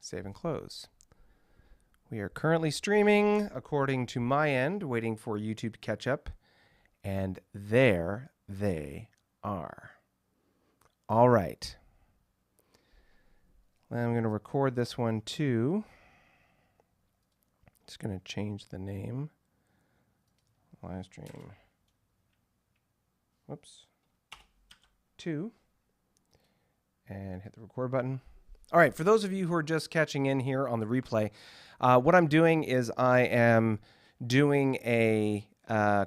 Save and close. We are currently streaming according to my end, waiting for YouTube to catch up. And there they are. All right. I'm going to record this one too. Just going to change the name. Live stream. Whoops. 2. And hit the record button. All right, for those of you who are just catching in here on the replay, what I'm doing is I am doing a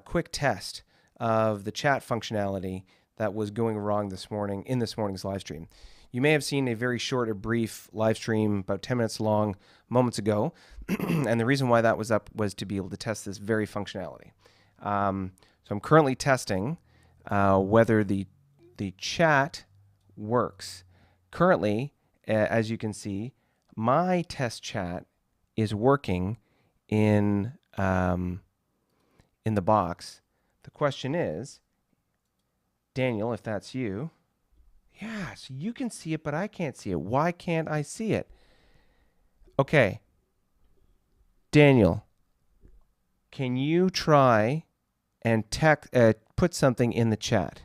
quick test of the chat functionality that was going wrong this morning in this morning's live stream. You may have seen a very short or brief live stream, about 10 minutes long, moments ago. And the reason why that was up was to be able to test this very functionality. So I'm currently testing whether the chat works. Currently, as you can see, my test chat is working in the box. The question is, Daniel, if that's you, yeah, so you can see it, but I can't see it. Why can't I see it? Okay. Daniel, can you try and put something in the chat?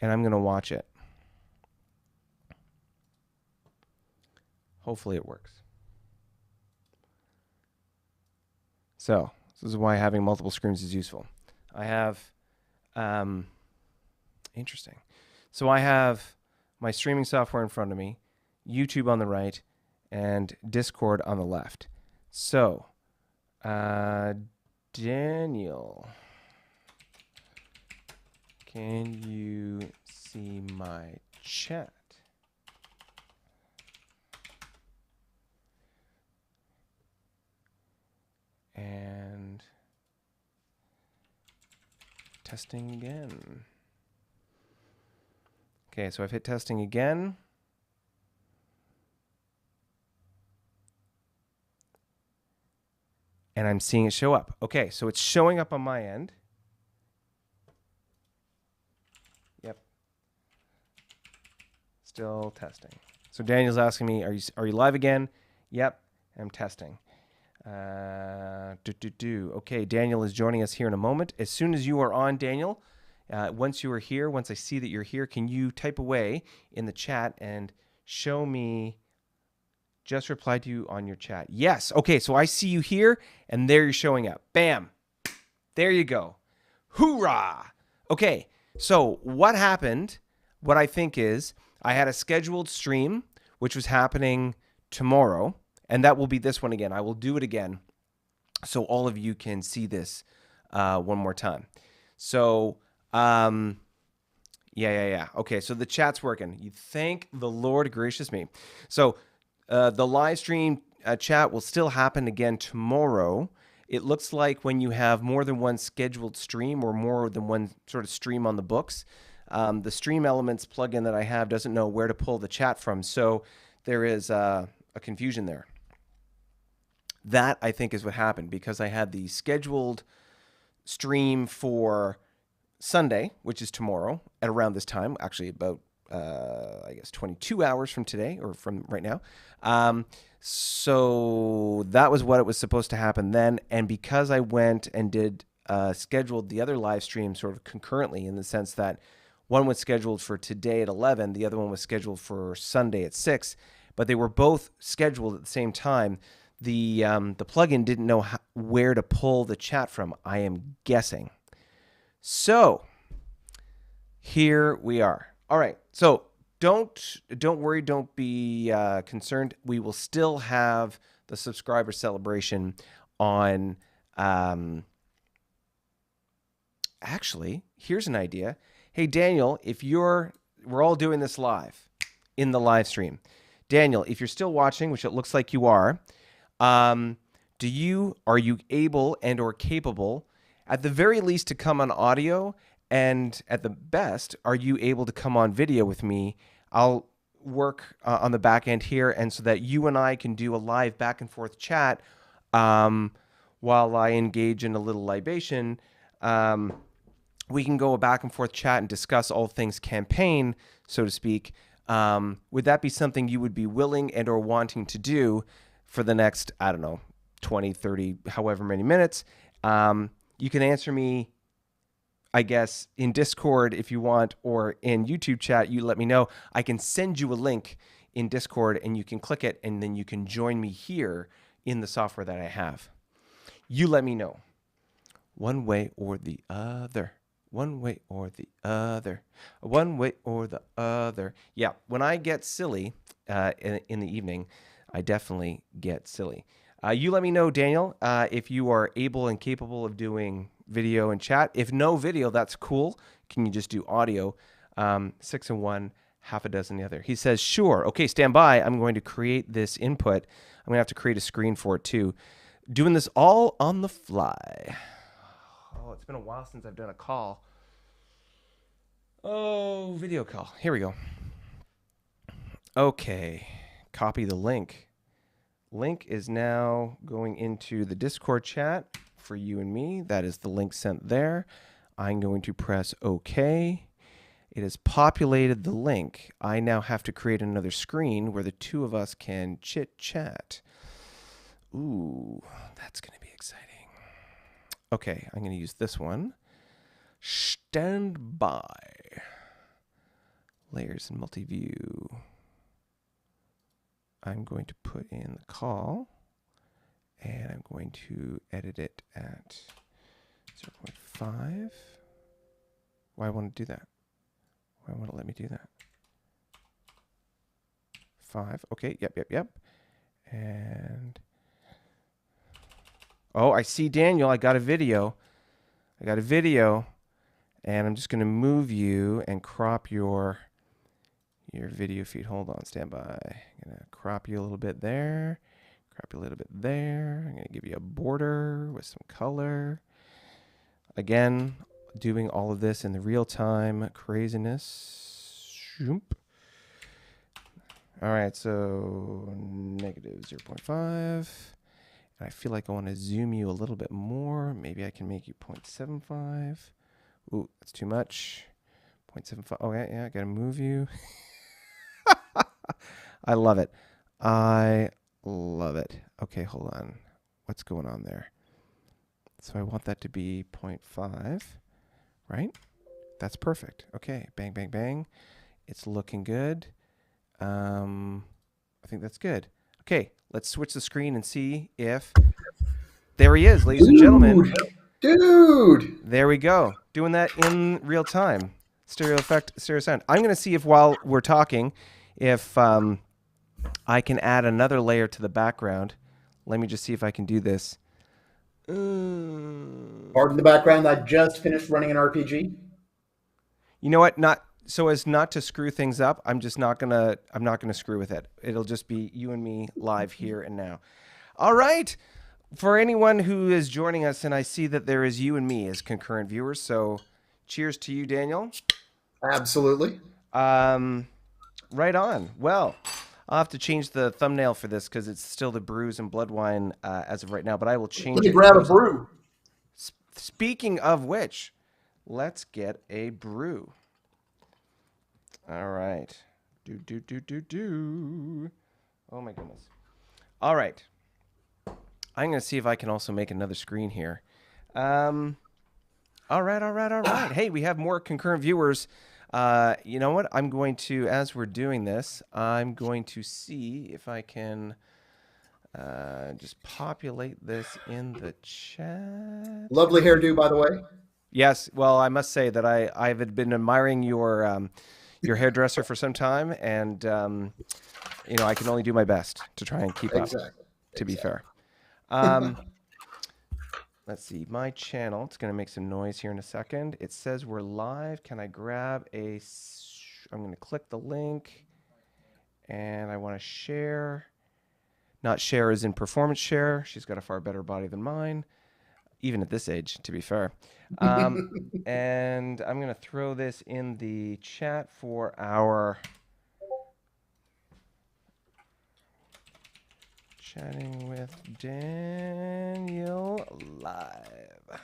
And I'm going to watch it. Hopefully it works. So this is why having multiple screens is useful. I have, interesting. So I have my streaming software in front of me, YouTube on the right, and Discord on the left. So, Daniel, can you see my chat? And testing again. Okay, so I've hit testing again. And I'm seeing it show up. Okay, so it's showing up on my end. Yep. Still testing. So Daniel's asking me, are you live again? Yep, I'm testing. Okay, Daniel is joining us here in a moment. As soon as you are on, Daniel, once you are here, once I see that you're here, can you type away in the chat and show me, just replied to you on your chat. Yes. Okay, so I see you here, and there you're showing up. Bam. There you go. Hoorah. Okay, so what happened, what I think is, I had a scheduled stream, which was happening tomorrow, and that will be this one again. I will do it again so all of you can see this one more time. So, yeah. Okay, so the chat's working. You thank the Lord, gracious me. So the live stream chat will still happen again tomorrow. It looks like when you have more than one scheduled stream or more than one sort of stream on the books, the Stream Elements plugin that I have doesn't know where to pull the chat from. So there is a confusion there. That, I think, is what happened because I had the scheduled stream for Sunday, which is tomorrow at around this time, actually about, I guess, 22 hours from today or from right now. So that was what it was supposed to happen then. And because I went and did scheduled the other live stream sort of concurrently in the sense that one was scheduled for today at 11, the other one was scheduled for Sunday at 6, but they were both scheduled at the same time. The plugin didn't know where to pull the chat from, I am guessing. So here we are. All right. So don't worry. Don't be concerned. We will still have the subscriber celebration on. Actually, here's an idea. Hey, Daniel, we're all doing this live in the live stream. Daniel, if you're still watching, which it looks like you are, are you able and or capable, at the very least, to come on audio, and at the best, are you able to come on video with me? I'll work on the back end here, and so that you and I can do a live back and forth chat while I engage in a little libation we can go a back and forth chat and discuss all things campaign, so to speak. Would that be something you would be willing and or wanting to do for the next, I don't know, 20, 30, however many minutes? You can answer me, I guess, in Discord if you want, or in YouTube chat. You let me know. I can send you a link in Discord and you can click it and then you can join me here in the software that I have. You let me know. One way or the other. One way or the other. One way or the other. Yeah, when I get silly in the evening, I definitely get silly. You let me know, Daniel, if you are able and capable of doing video and chat. If no video, that's cool. Can you just do audio? 6 and 1, half a dozen the other. He says, sure. Okay, stand by. I'm going to create this input. I'm going to have to create a screen for it too. Doing this all on the fly. Oh, it's been a while since I've done a call. Oh, video call. Here we go. Okay, copy the link. Link is now going into the Discord chat for you and me. That is the link sent there. I'm going to press OK. It has populated the link. I now have to create another screen where the two of us can chit chat. Ooh, that's going to be exciting. Okay, I'm going to use this one. Stand by. Layers and multi-view. I'm going to put in the call, and I'm going to edit it at 0.5. Why want to do that? Why want to let me do that? 5. Okay, yep. And oh, I see Daniel. I got a video. And I'm just going to move you and crop your video feed. Hold on, stand by. I'm going to crop you a little bit there. Crop you a little bit there. I'm going to give you a border with some color. Again, doing all of this in the real-time craziness. Shoop. All right, so negative 0.5. And I feel like I want to zoom you a little bit more. Maybe I can make you 0.75. Ooh, that's too much. 0.75. Oh, yeah, I got to move you. I love it. Okay, hold on. What's going on there? So I want that to be 0.5, right? That's perfect. Okay, bang, bang, bang. It's looking good. I think that's good. Okay, let's switch the screen and see if... There he is, ladies and gentlemen. Dude! There we go. Doing that in real time. Stereo effect, stereo sound. I'm going to see if while we're talking, if I can add another layer to the background. Let me just see if I can do this. Pardon the background. I just finished running an RPG. You know what? Not so as not to screw things up. I'm not gonna screw with it. It'll just be you and me live here and now. All right. For anyone who is joining us, and I see that there is you and me as concurrent viewers. So, cheers to you, Daniel. Absolutely. Right on. Well, I'll have to change the thumbnail for this because it's still the Brews and Bloodwine as of right now, but I will change Let me it. grab a brew. Speaking of which, let's get a brew. All right. Oh, my goodness. All right. I'm going to see if I can also make another screen here. All right. Hey, we have more concurrent viewers. You know what? I'm going to, as we're doing this, I'm going to see if I can just populate this in the chat. Lovely hairdo, by the way. Yes. Well, I must say that I've been admiring your hairdresser for some time, and I can only do my best to try and keep up. To be fair. Let's see, my channel, it's going to make some noise here in a second. It says we're live. Can I grab I'm going to click the link, and I want to share. Not share as in performance share. She's got a far better body than mine, even at this age, to be fair. And I'm going to throw this in the chat for our... Chatting with Daniel live.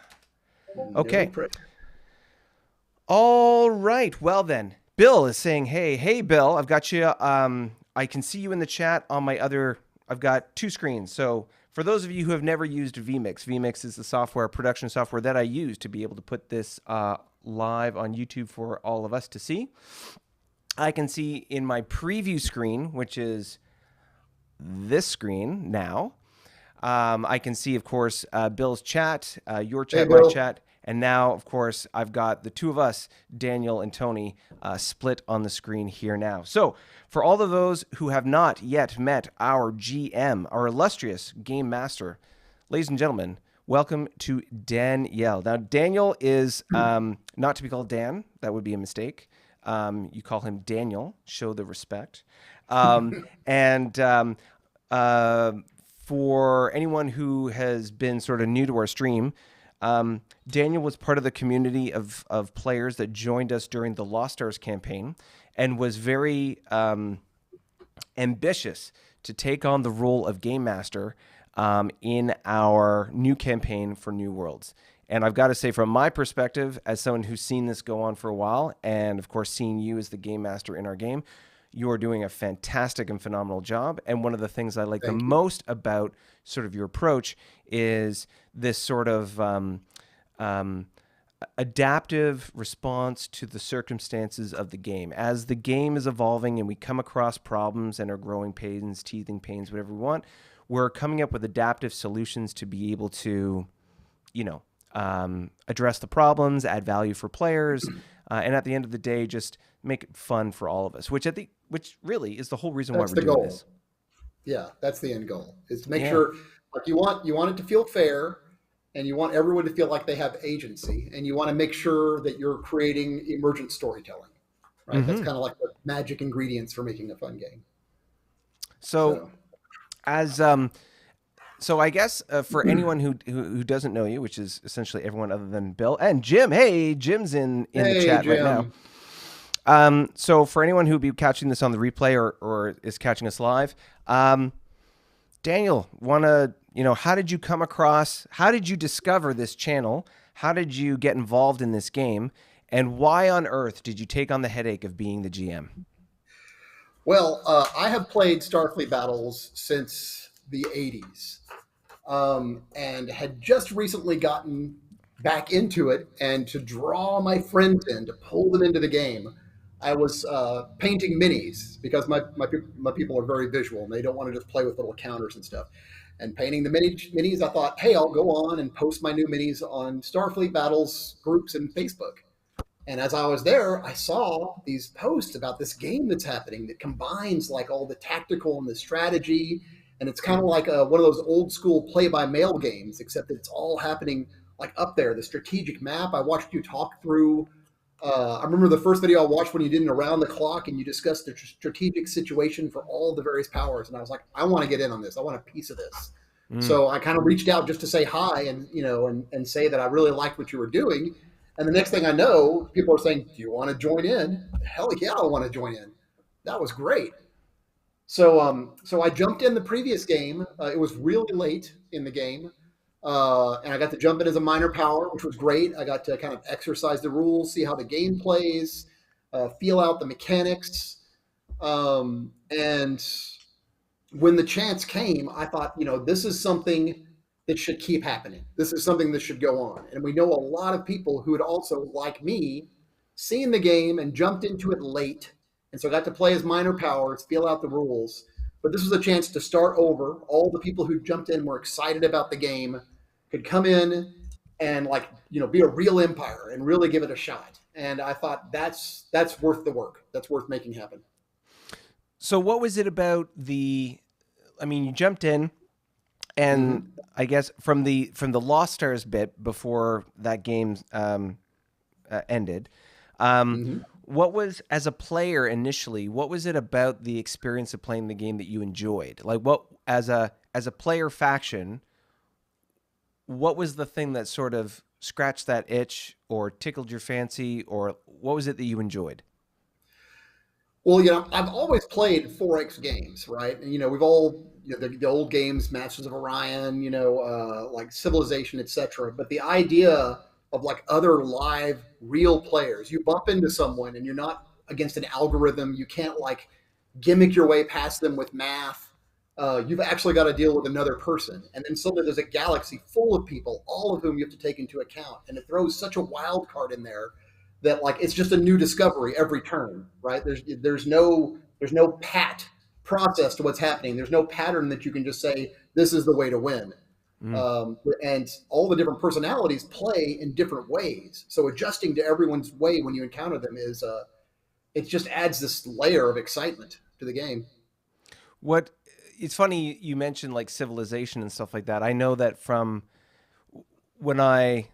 Okay. All right. Well then, Bill is saying, "Hey, Bill, I've got you. I can see you in the chat on my other. I've got two screens. So for those of you who have never used vMix, vMix is the software production software that I use to be able to put this live on YouTube for all of us to see. I can see in my preview screen, which is this screen now. I can see, of course, Bill's chat, your Hey, chat, my Bill. chat, and now, of course, I've got the two of us, Daniel and Tony, split on the screen here now. So, for all of those who have not yet met our GM, our illustrious game master, ladies and gentlemen, welcome to Danielle. Now, Daniel is not to be called Dan. That would be a mistake. You call him Daniel. Show the respect. And for anyone who has been sort of new to our stream, Daniel was part of the community of players that joined us during the Lost Stars campaign and was very ambitious to take on the role of Game Master in our new campaign for New Worlds. And I've got to say, from my perspective, as someone who's seen this go on for a while, and of course, seeing you as the Game Master in our game, you are doing a fantastic and phenomenal job. And one of the things I like the Thank you. most about sort of your approach is this sort of adaptive response to the circumstances of the game. As the game is evolving and we come across problems and our growing pains, teething pains, whatever we want, we're coming up with adaptive solutions to be able to, address the problems, add value for players, and at the end of the day, just make it fun for all of us. Which really is the whole reason why That's we're the doing goal. this. Yeah, that's the end goal. Is to make Yeah. sure, like you want it to feel fair, and you want everyone to feel like they have agency, and you want to make sure that you're creating emergent storytelling. Right. That's Mm-hmm. kind of like the magic ingredients for making a fun game. So So. as so I guess for anyone who doesn't know you, which is essentially everyone other than Bill and Jim. Hey, Jim's in the Hey, chat right now. Jim. So for anyone who'd be catching this on the replay or is catching us live, Daniel, how did you come across, how did you discover this channel? How did you get involved in this game? And why on earth did you take on the headache of being the GM? Well, I have played Starfleet Battles since the '80s, and had just recently gotten back into it. And to draw my friends in, to pull them into the game, I was painting minis because my people are very visual and they don't want to just play with little counters and stuff. And painting the minis, I thought, hey, I'll go on and post my new minis on Starfleet Battles groups and Facebook. And as I was there, I saw these posts about this game that's happening that combines like all the tactical and the strategy. And it's kind of like one of those old school play by mail games, except that it's all happening like up there, the strategic map. I watched you talk through. I remember the first video I watched when you did an around the clock and you discussed the strategic situation for all the various powers. And I was like, I want to get in on this. I want a piece of this. Mm. So I kind of reached out just to say hi and and say that I really liked what you were doing. And the next thing I know, people are saying, "Do you want to join in?" Hell yeah, I want to join in. That was great. So I jumped in the previous game. It was really late in the game, and I got to jump in as a minor power, which was great. I got to kind of exercise the rules, see how the game plays, feel out the mechanics, and when the chance came, I thought, this is something that should keep happening. This is something that should go on. And we know a lot of people who had also, like me, seen the game and jumped into it late. And so I got to play as minor powers, feel out the rules. But this was a chance to start over. All the people who jumped in were excited about the game, could come in and be a real empire and really give it a shot. And I thought that's worth the work. That's worth making happen. So what was it about you jumped in and Mm-hmm. I guess from the Lost Stars bit before that game ended, Mm-hmm. what was, as a player initially, what was it about the experience of playing the game that you enjoyed? Like what, as a player faction, what was the thing that sort of scratched that itch or tickled your fancy, or what was it that you enjoyed? Well, I've always played 4X games, right? And we've all the old games, Masters of Orion, like Civilization, etc. But the idea of like other live real players. You bump into someone and you're not against an algorithm. You can't like gimmick your way past them with math. You've actually got to deal with another person. And then suddenly there's a galaxy full of people, all of whom you have to take into account. And it throws such a wild card in there that like it's just a new discovery every turn, right? There's no pat process to what's happening. There's no pattern that you can just say this is the way to win. Mm. And all the different personalities play in different ways. So adjusting to everyone's way when you encounter them is it just adds this layer of excitement to the game. What it's funny you mentioned like civilization and stuff like that. I know that from when I've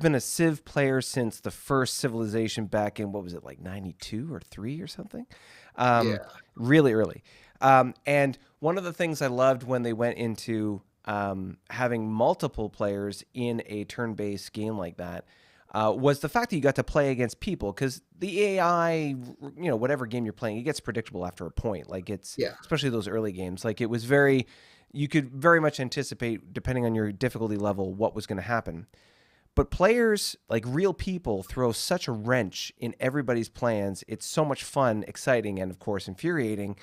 been a Civ player since the first Civilization back in what was it like 92 or 3 or something, um, Yeah. really early. And one of the things I loved when they went into having multiple players in a turn-based game like that was the fact that you got to play against people because the AI, whatever game you're playing, it gets predictable after a point. Like it's Yeah. especially those early games. Like it was very, you could very much anticipate depending on your difficulty level what was going to happen. But players, like real people, throw such a wrench in everybody's plans. It's so much fun, exciting, and of course infuriating.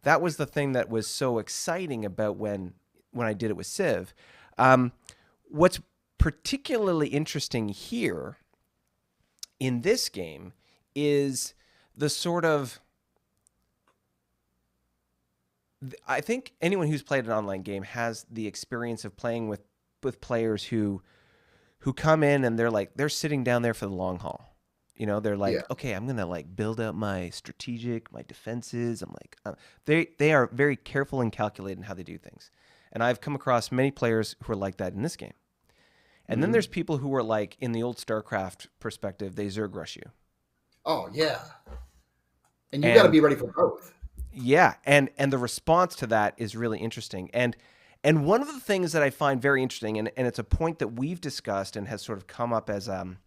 That was the thing that was so exciting about when I did it with Civ. What's particularly interesting here in this game is the sort of, I think anyone who's played an online game has the experience of playing with players who come in and they're sitting down there for the long haul. They're like, Yeah. okay, I'm gonna like build out my my defenses. I'm like, they are very careful and calculated in how they do things, and I've come across many players who are like that in this game. And then there's Mm-hmm. people who are like, in the old StarCraft perspective, they Zerg rush you, Oh yeah. And you got to and be ready for both. yeah, and the response to that is really interesting. And one of the things that I find very interesting, and it's a point that we've discussed and has sort of come up as a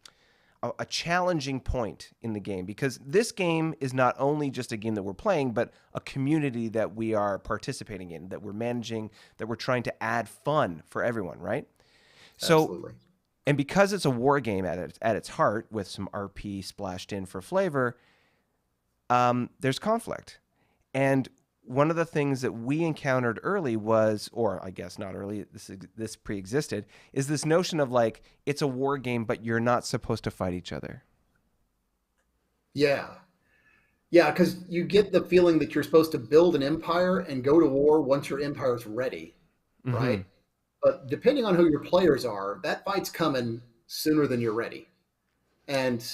challenging point in the game, because this game is not only just a game that we're playing, but a community that we are participating in, that we're managing, that we're trying to add fun for everyone, right? So, Absolutely. and because it's a war game at its heart with some RP splashed in for flavor, there's conflict. And one of the things that we encountered early was, or I guess not early, this pre-existed, is this notion of like, it's a war game, but you're not supposed to fight each other. Yeah. Yeah, because you get the feeling that you're supposed to build an empire and go to war once your empire's ready, Mm-hmm. right? But depending on who your players are, that fight's coming sooner than you're ready. And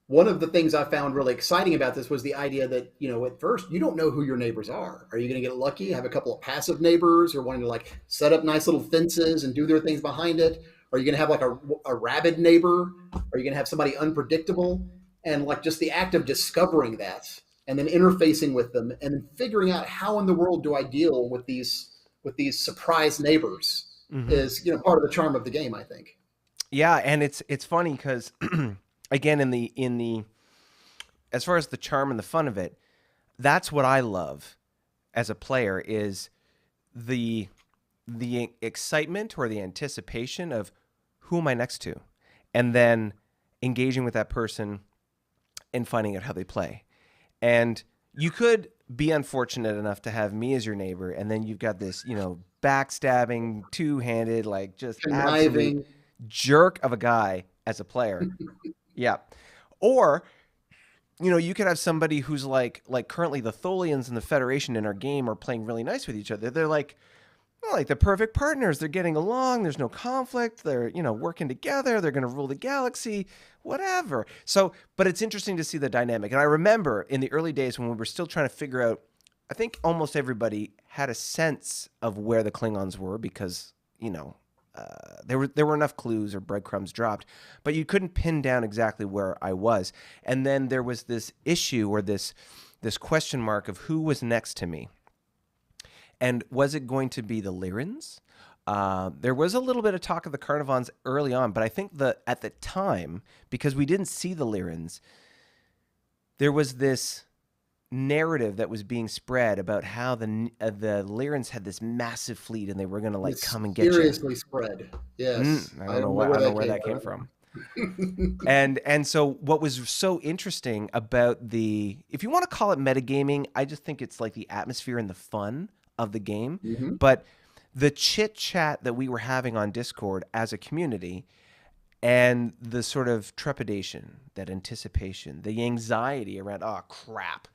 one of the things I found really exciting about this was the idea that, at first you don't know who your neighbors are. Are you going to get lucky, have a couple of passive neighbors or wanting to like set up nice little fences and do their things behind it? Are you going to have like a rabid neighbor? Are you going to have somebody unpredictable? And like just the act of discovering that and then interfacing with them and then figuring out how in the world do I deal with these surprise neighbors Mm-hmm. is, part of the charm of the game, I think. Yeah, and it's funny because again, in the as far as the charm and the fun of it, that's what I love as a player is the excitement or the anticipation of who am I next to, and then engaging with that person and finding out how they play. And you could be unfortunate enough to have me as your neighbor, and then you've got this, backstabbing, two-handed, like just absolute Conniving. jerk of a guy as a player. Yeah. Or, you could have somebody who's like currently the Tholians and the Federation in our game are playing really nice with each other. They're like the perfect partners. They're getting along. There's no conflict. They're, working together. They're going to rule the galaxy, whatever. So, but it's interesting to see the dynamic. And I remember in the early days when we were still trying to figure out, I think almost everybody had a sense of where the Klingons were because, there were enough clues or breadcrumbs dropped, but you couldn't pin down exactly where I was. And then there was this issue or this question mark of who was next to me. And was it going to be the Lyrans? There was a little bit of talk of the Carnivons early on, but I think at the time, because we didn't see the Lyrans, there was this narrative that was being spread about how the Lyrans had this massive fleet and they were going to like come and get you. Mysteriously spread. Yes, I I don't know don't know where I where don't know that where came that came from. from. And so what was so interesting about the, if you want to call it metagaming, I just think it's like the atmosphere and the fun of the game. Hmm. But the chit chat that we were having on Discord as a community, and the sort of trepidation, that anticipation, the anxiety around, oh crap,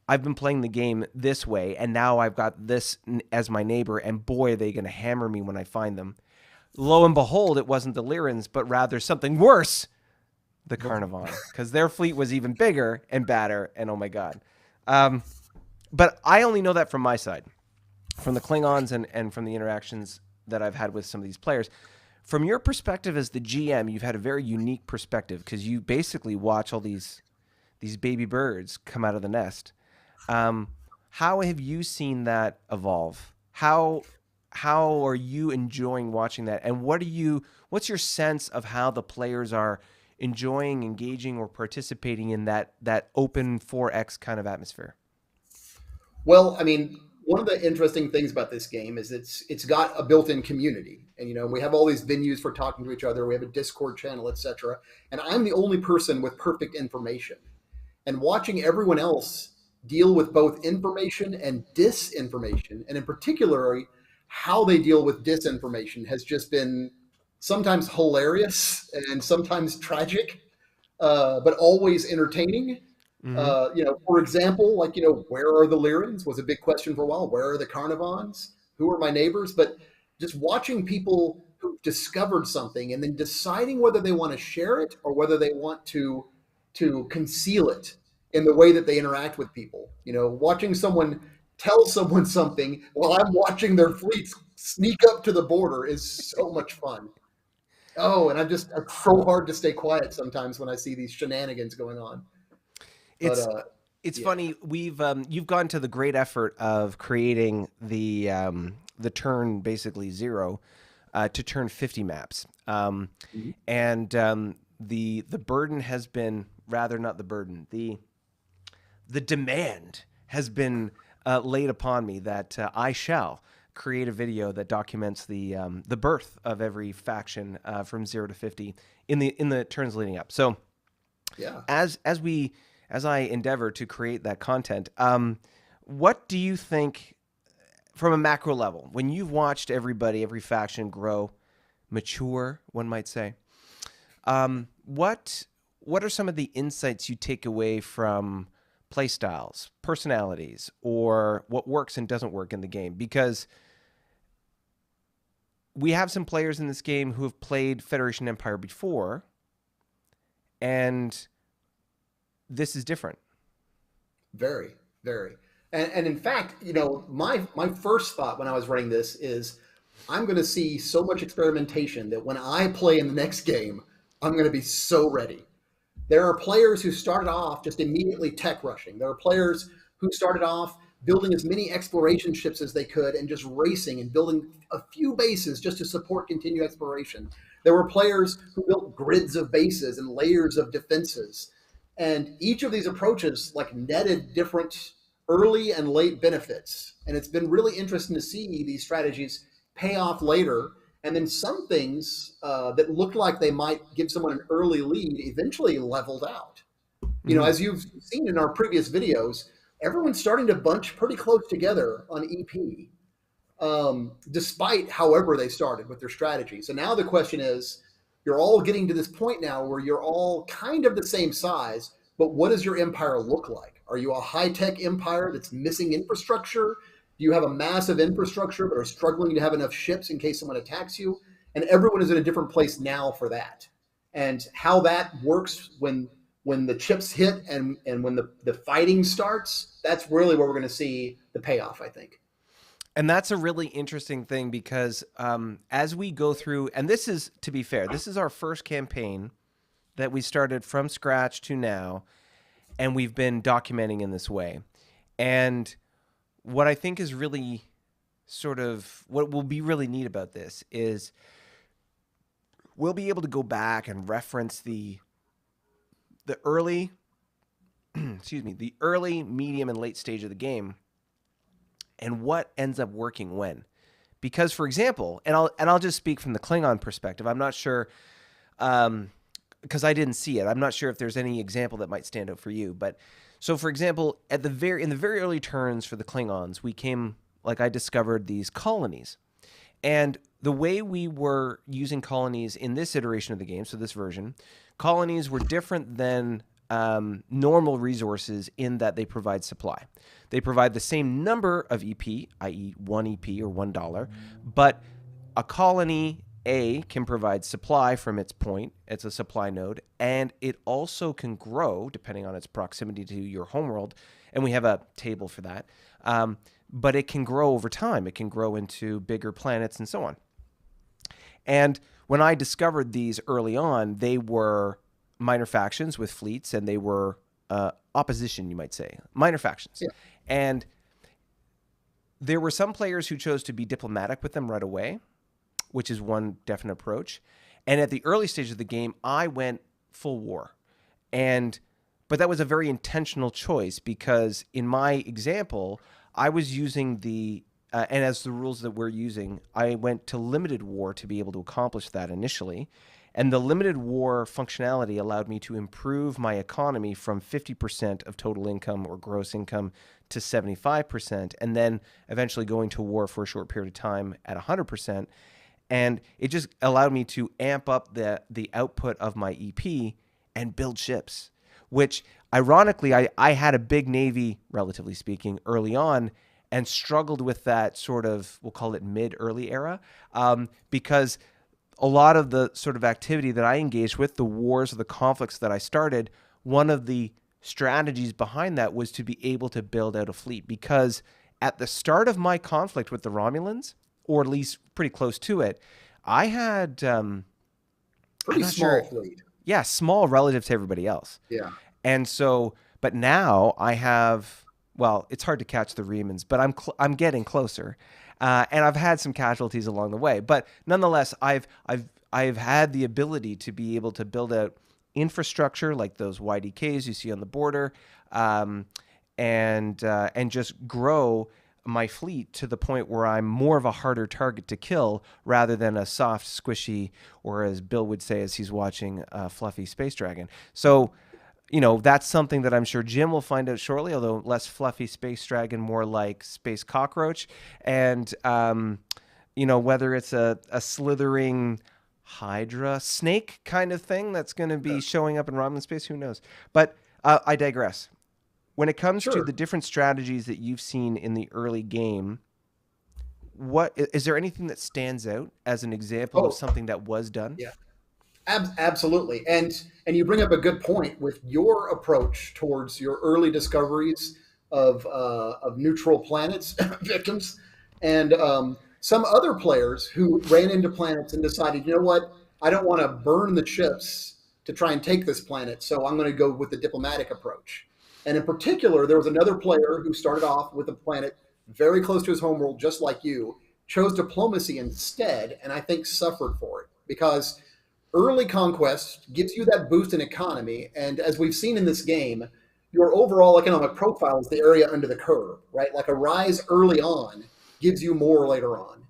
I've been playing the game this way, and now I've got this as my neighbor, and boy, are they going to hammer me when I find them. Lo and behold, it wasn't the Lyrans, but rather something worse, the Carnivon, because their fleet was even bigger and badder, and oh my god. Um, but I only know that from my side, from the Klingons and from the interactions that I've had with some of these players. From your perspective as the GM, you've had a very unique perspective because you basically watch all these baby birds come out of the nest. How have you seen that evolve? How are you enjoying watching that? And what's your sense of how the players are enjoying, engaging, or participating in that open 4X kind of atmosphere? Well, I mean, one of the interesting things about this game is it's got a built-in community, and we have all these venues for talking to each other. We have a Discord channel, etc. And I'm the only person with perfect information. And watching everyone else deal with both information and disinformation, and in particular, how they deal with disinformation has just been sometimes hilarious and sometimes tragic, but always entertaining. Mm-hmm. For example, like, where are the Lyrans was a big question for a while. Where are the Carnivons? Who are my neighbors? But just watching people who discovered something and then deciding whether they want to share it or whether they want to conceal it in the way that they interact with people. Watching someone tell someone something while I'm watching their fleets sneak up to the border is so much fun. Oh, and it's so hard to stay quiet sometimes when I see these shenanigans going on. But It's it's yeah. funny. You've gone to the great effort of creating the turn basically zero to turn 50 maps, Mhm. and the burden has been, rather not the burden, the demand has been laid upon me that I shall create a video that documents the birth of every faction from 0 to 50 in the turns leading up. So Yeah. as I endeavor to create that content, what do you think from a macro level when you've watched every faction grow, mature, one might say? What are some of the insights you take away from playstyles, personalities, or what works and doesn't work in the game? Because we have some players in this game who have played Federation Empire before, and this is different. Very, very. And in fact, my first thought when I was running this is I'm going to see so much experimentation that when I play in the next game, I'm going to be so ready. There are players who started off just immediately tech rushing. There are players who started off building as many exploration ships as they could and just racing and building a few bases just to support continued exploration. There were players who built grids of bases and layers of defenses. And each of these approaches like netted different early and late benefits. And it's been really interesting to see these strategies pay off later. And then some things that looked like they might give someone an early lead eventually leveled out. Mm-hmm. As you've seen in our previous videos, everyone's starting to bunch pretty close together on EP, despite however they started with their strategy. So now the question is, you're all getting to this point now where you're all kind of the same size, but what does your empire look like? Are you a high-tech empire that's missing infrastructure? Do you have a massive infrastructure but are struggling to have enough ships in case someone attacks you? And everyone is in a different place now for that. And how that works when the chips hit and when the fighting starts, that's really where we're going to see the payoff, I think. And that's a really interesting thing because as we go through, and this is, to be fair, this is our first campaign that we started from scratch to now, and we've been documenting in this way. And what I think is really sort of what will be really neat about this is we'll be able to go back and reference the early, excuse me, the early, medium, and late stage of the game, and what ends up working when. Because, for example, and I'll just speak from the Klingon perspective. I'm not sure because I didn't see it. I'm not sure if there's any example that might stand out for you. But so, for example, in the very early turns for the Klingons, I discovered these colonies. And the way we were using colonies in this iteration of the game, so this version, colonies were different than normal resources in that they provide supply. They provide the same number of EP, i.e., 1 EP or $1, but a colony A can provide supply from its point. It's a supply node, and it also can grow depending on its proximity to your homeworld. And we have a table for that. But it can grow over time. It can grow into bigger planets and so on. And when I discovered these early on, they were minor factions with fleets, and they were opposition, you might say, minor factions. Yeah. And there were some players who chose to be diplomatic with them right away, which is one definite approach. And at the early stage of the game, I went full war. But that was a very intentional choice, because in my example, I was using and as the rules that we're using, I went to limited war to be able to accomplish that initially. And the limited war functionality allowed me to improve my economy from 50% of total income or gross income to 75%, and then eventually going to war for a short period of time at 100%. And it just allowed me to amp up the output of my EP and build ships, which ironically, I had a big Navy, relatively speaking, early on, and struggled with that sort of, we'll call it mid-early era, because a lot of the sort of activity that I engaged with, the wars or the conflicts that I started, one of the strategies behind that was to be able to build out a fleet. Because at the start of my conflict with the Romulans, or at least pretty close to it, I had pretty small fleet. Yeah, small relative to everybody else. Yeah. And so, but now I have, well, it's hard to catch the Remans, but I'm getting closer. And I've had some casualties along the way, but nonetheless, I've had the ability to be able to build out infrastructure like those YDKs you see on the border, and just grow my fleet to the point where I'm more of a harder target to kill rather than a soft, squishy, or as Bill would say as he's watching a fluffy space dragon. So, that's something that I'm sure Jim will find out shortly, although less fluffy space dragon, more like space cockroach. And, whether it's a slithering Hydra snake kind of thing that's going to be showing up in Romulan space, who knows? But I digress. When it comes to the different strategies that you've seen in the early game, what is there anything that stands out as an example of something that was done? Yeah. Absolutely, and you bring up a good point with your approach towards your early discoveries of neutral planets victims, and some other players who ran into planets and decided, you know what, I don't want to burn the chips to try and take this planet, so I'm going to go with the diplomatic approach. And in particular, there was another player who started off with a planet very close to his homeworld, just like you, chose diplomacy instead, and I think suffered for it because early conquest gives you that boost in economy. And as we've seen in this game, your overall economic profile is the area under the curve, right? Like a rise early on gives you more later on.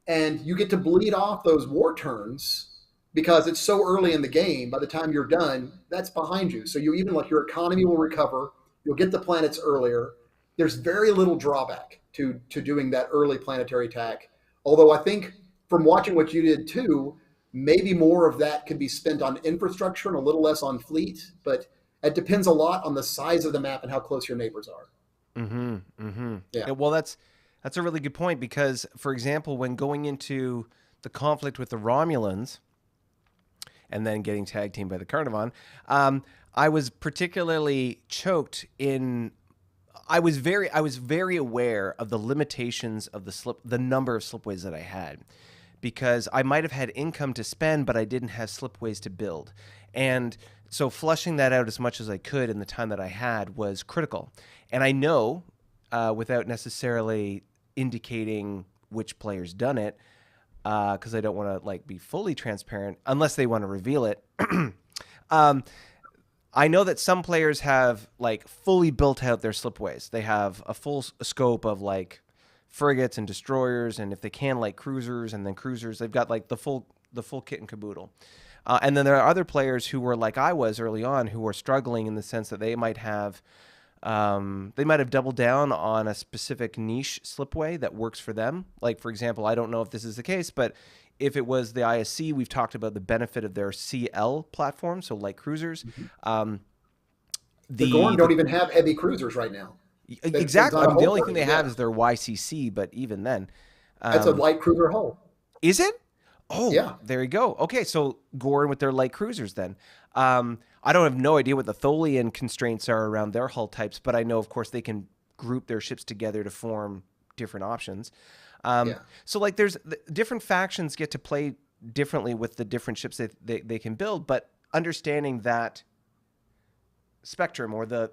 And you get to bleed off those war turns because it's so early in the game. By the time you're done, that's behind you. So you even like your economy will recover. You'll get the planets earlier. There's very little drawback to doing that early planetary attack. Although I think from watching what you did too, maybe more of that could be spent on infrastructure and a little less on fleet. But it depends a lot on the size of the map and how close your neighbors are. Mm-hmm. Mm-hmm. Yeah. Well, that's a really good point because, for example, when going into the conflict with the Romulans and then getting tag teamed by the Carnivon, I was particularly choked in. I was very aware of the limitations of the number of slipways that I had, because I might have had income to spend, but I didn't have slipways to build. And so flushing that out as much as I could in the time that I had was critical. And I know, without necessarily indicating which player's done it, because I don't want to be fully transparent unless they want to reveal it. I know that some players have fully built out their slipways. They have a full scope of frigates and destroyers, and if they can, cruisers, and then cruisers. They've got the full kit and caboodle. And then there are other players who were like I was early on, who were struggling in the sense that they might have doubled down on a specific niche slipway that works for them. Like, for example, I don't know if this is the case, but if it was the ISC, we've talked about the benefit of their CL platform, so light cruisers. Um, The Gorn don't the even have heavy cruisers right now. There's exactly. not I a mean, the hull only for thing it. they have Yeah, is their YCC, but even then, that's a um, light cruiser hull. is it? Oh, Yeah, there you go. Okay, so Gorn with their light cruisers then. I don't have no idea what the Tholian constraints are around their hull types, but I know, of course, they can group their ships together to form different options. yeah. So, like, there's different factions get to play differently with the different ships that they can build, but understanding that spectrum or the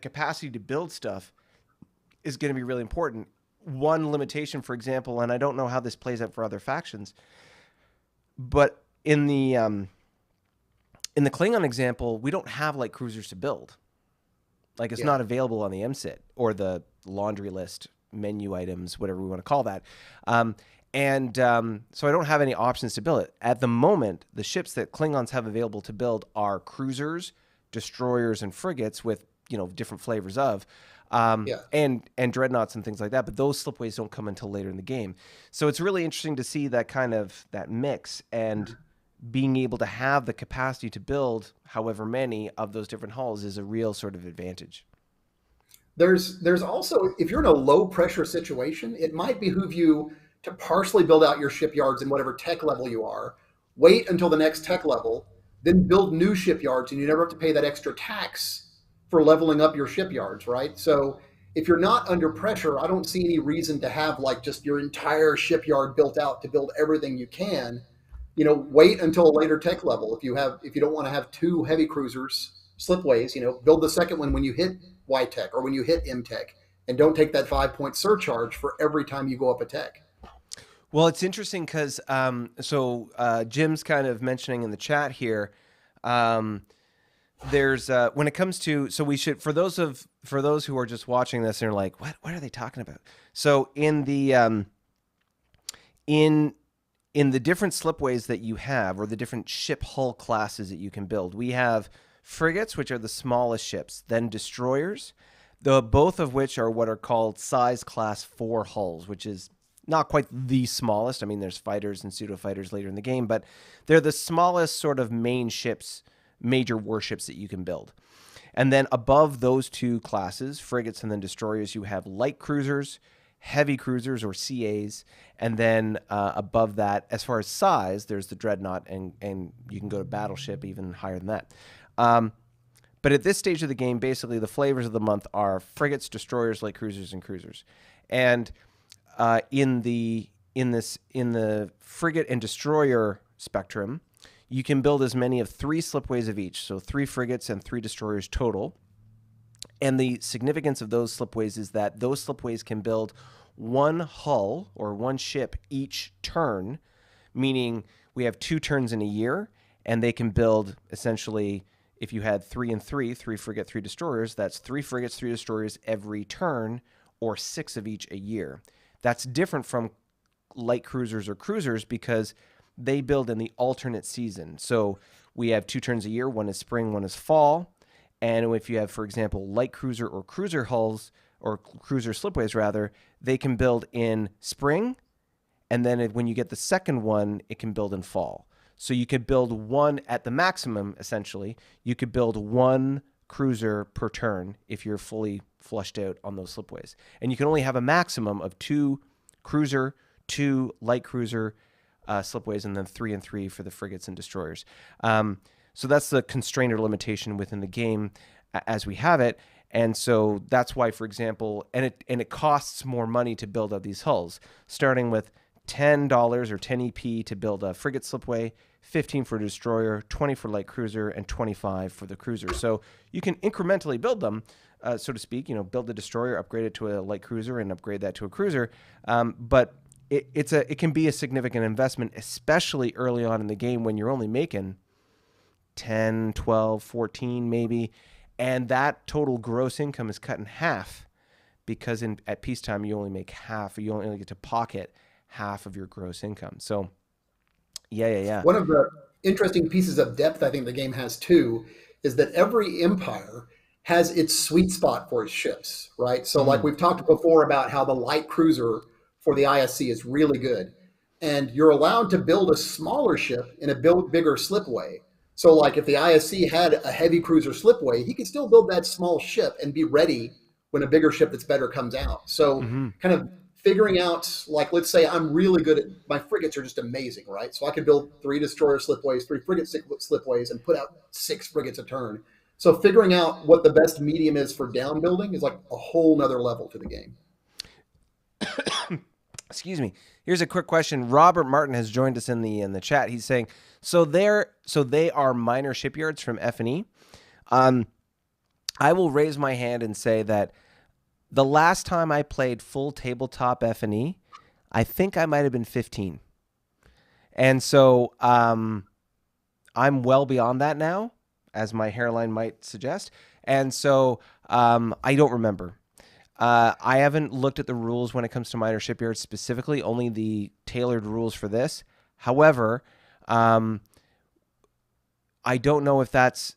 capacity to build stuff is going to be really important. One limitation, for example, and I don't know how this plays out for other factions, but in the Klingon example, we don't have light cruisers to build. Like, it's Yeah. not available on the MSIT or the laundry list menu items, whatever we want to call that. So I don't have any options to build it. At the moment, the ships that Klingons have available to build are cruisers, destroyers, and frigates with, different flavors of, Yeah. and dreadnoughts and things like that. But those slipways don't come until later in the game. So it's really interesting to see that mix, and being able to have the capacity to build however many of those different hulls is a real sort of advantage. There's also, if you're in a low pressure situation, it might behoove you to partially build out your shipyards in whatever tech level you are. Wait until the next tech level, then build new shipyards, and you never have to pay that extra tax for leveling up your shipyards, right? So if you're not under pressure, I don't see any reason to have like just your entire shipyard built out to build everything you can. Wait until a later tech level. If you don't want to have two heavy cruisers slipways, build the second one when you hit Y tech or when you hit M tech, and don't take that 5 point surcharge for every time you go up a tech. Well, it's interesting because Jim's kind of mentioning in the chat here. There's when it comes to, so we should, for those who are just watching this and are like, what are they talking about? So in the in the different slipways that you have, or the different ship hull classes that you can build, we have frigates, which are the smallest ships, then destroyers, both of which are what are called size class 4 hulls, which is not quite the smallest. I mean, there's fighters and pseudo fighters later in the game, but they're the smallest sort of main ships, major warships that you can build. And then above those two classes, frigates and then destroyers, you have light cruisers, heavy cruisers or CAs, and then above that, as far as size, there's the dreadnought, and you can go to battleship even higher than that. But at this stage of the game, basically the flavors of the month are frigates, destroyers, light cruisers, and cruisers. And in the frigate and destroyer spectrum, you can build as many of 3 slipways of each, so 3 frigates and 3 destroyers total. And the significance of those slipways is that those slipways can build one hull or one ship each turn, meaning we have 2 turns in a year, and they can build essentially, if you had 3 and 3, 3 frigate, 3 destroyers, that's 3 frigates, 3 destroyers every turn, or 6 of each a year. That's different from light cruisers or cruisers because they build in the alternate season. So we have 2 turns a year, one is spring, one is fall. And if you have, for example, light cruiser or cruiser hulls, or cruiser slipways rather, they can build in spring, and then when you get the second one, it can build in fall. So you could build one at the maximum, essentially. You could build 1 cruiser per turn if you're fully flushed out on those slipways. And you can only have a maximum of 2 cruiser, 2 light cruiser slipways, and then 3 and 3 for the frigates and destroyers. So that's the constraint or limitation within the game as we have it. And so that's why, for example, and it costs more money to build out these hulls, starting with $10 or 10 EP to build a frigate slipway, 15 for a destroyer, 20 for light cruiser, and 25 for the cruiser. So you can incrementally build them, so to speak. Build the destroyer, upgrade it to a light cruiser, and upgrade that to a cruiser. But it can be a significant investment, especially early on in the game when you're only making 10, 12, 14 maybe, and that total gross income is cut in half because at peacetime you only make half, or you only get to pocket half of your gross income. So yeah. One of interesting pieces of depth I think the game has too is that every empire has its sweet spot for its ships, right? So, like Mm. we've talked before about how the light cruiser for the ISC is really good, and you're allowed to build a smaller ship in a bigger slipway. So, like if the ISC had a heavy cruiser slipway, he could still build that small ship and be ready when a bigger ship that's better comes out. So, Hmm. kind of figuring out, like, let's say I'm really good at my frigates are just amazing, right? So I could build 3 destroyer slipways, 3 frigate slipways, and put out 6 frigates a turn. So figuring out what the best medium is for down building is like a whole nother level to the game. Excuse me. Here's a quick question. Robert Martin has joined us in the chat. He's saying, so they are minor shipyards from F&E. I will raise my hand and say that the last time I played full tabletop F&E, I think I might have been 15. And so I'm well beyond that now, as my hairline might suggest. And so I don't remember. I haven't looked at the rules when it comes to minor shipyards specifically, only the tailored rules for this. However, I don't know if that's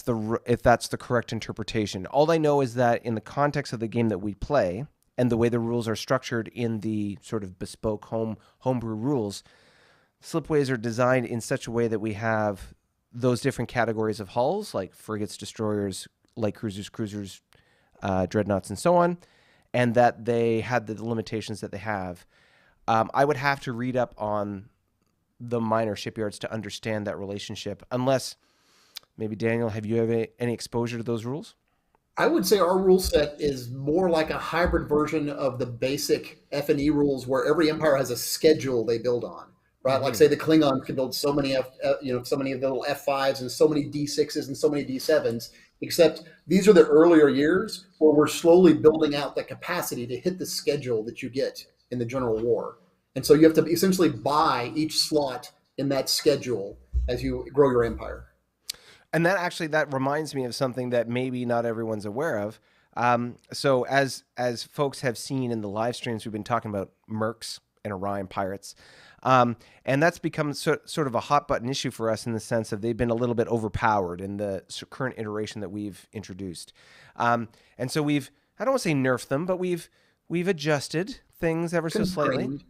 the correct interpretation. All I know is that in the context of the game that we play and the way the rules are structured in the sort of bespoke homebrew rules, slipways are designed in such a way that we have those different categories of hulls, like frigates, destroyers, light cruisers, dreadnoughts, and so on, and that they had the limitations that they have. I would have to read up on the minor shipyards to understand that relationship, unless maybe, Daniel, have you any exposure to those rules? I would say our rule set is more like a hybrid version of the basic F&E rules, where every empire has a schedule they build on, right? Like Mm-hmm. say the Klingons can build so many so many of the little F5s and so many D6s and so many D7s. Except these are the earlier years where we're slowly building out the capacity to hit the schedule that you get in the General War, and so you have to essentially buy each slot in that schedule as you grow your empire. And that reminds me of something that maybe not everyone's aware of. So as folks have seen in the live streams, we've been talking about mercs and Orion pirates. And that's become sort of a hot button issue for us in the sense of they've been a little bit overpowered in the current iteration that we've introduced. And so I don't want to say nerfed them, but we've adjusted things ever so slightly.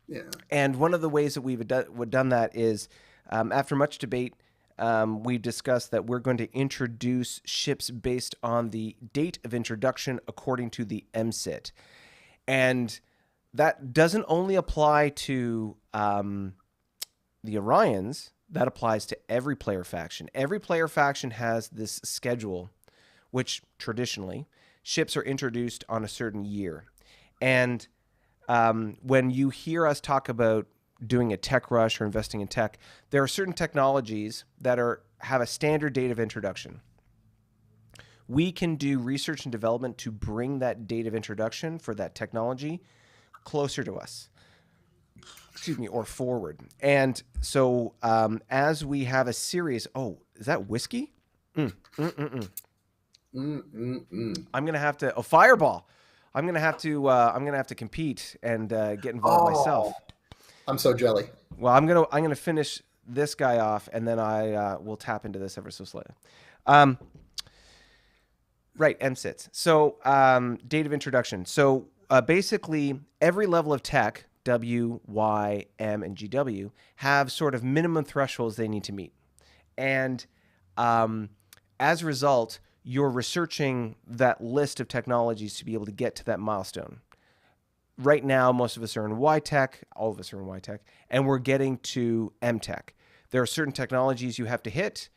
Yeah. And one of the ways that we've done that is, after much debate, we've discussed that we're going to introduce ships based on the date of introduction according to the MSIT. And that doesn't only apply to the Orions, that applies to every player faction. Every player faction has this schedule, which traditionally ships are introduced on a certain year. And when you hear us talk about doing a tech rush or investing in tech, there are certain technologies that have a standard date of introduction. We can do research and development to bring that date of introduction for that technology closer to us, or forward. And so as we have a series, is that whiskey? I'm gonna have to Fireball. I'm gonna have to compete and get involved myself. I'm so jelly. Well, I'm gonna finish this guy off, and then I will tap into this ever so slightly. Right, MSITs. So date of introduction. So basically, every level of tech, W, Y, M, and GW, have sort of minimum thresholds they need to meet. And as a result, you're researching that list of technologies to be able to get to that milestone. Right now, most of us are in Y-Tech, all of us are in Y-Tech, and we're getting to M-Tech. There are certain technologies you have to hit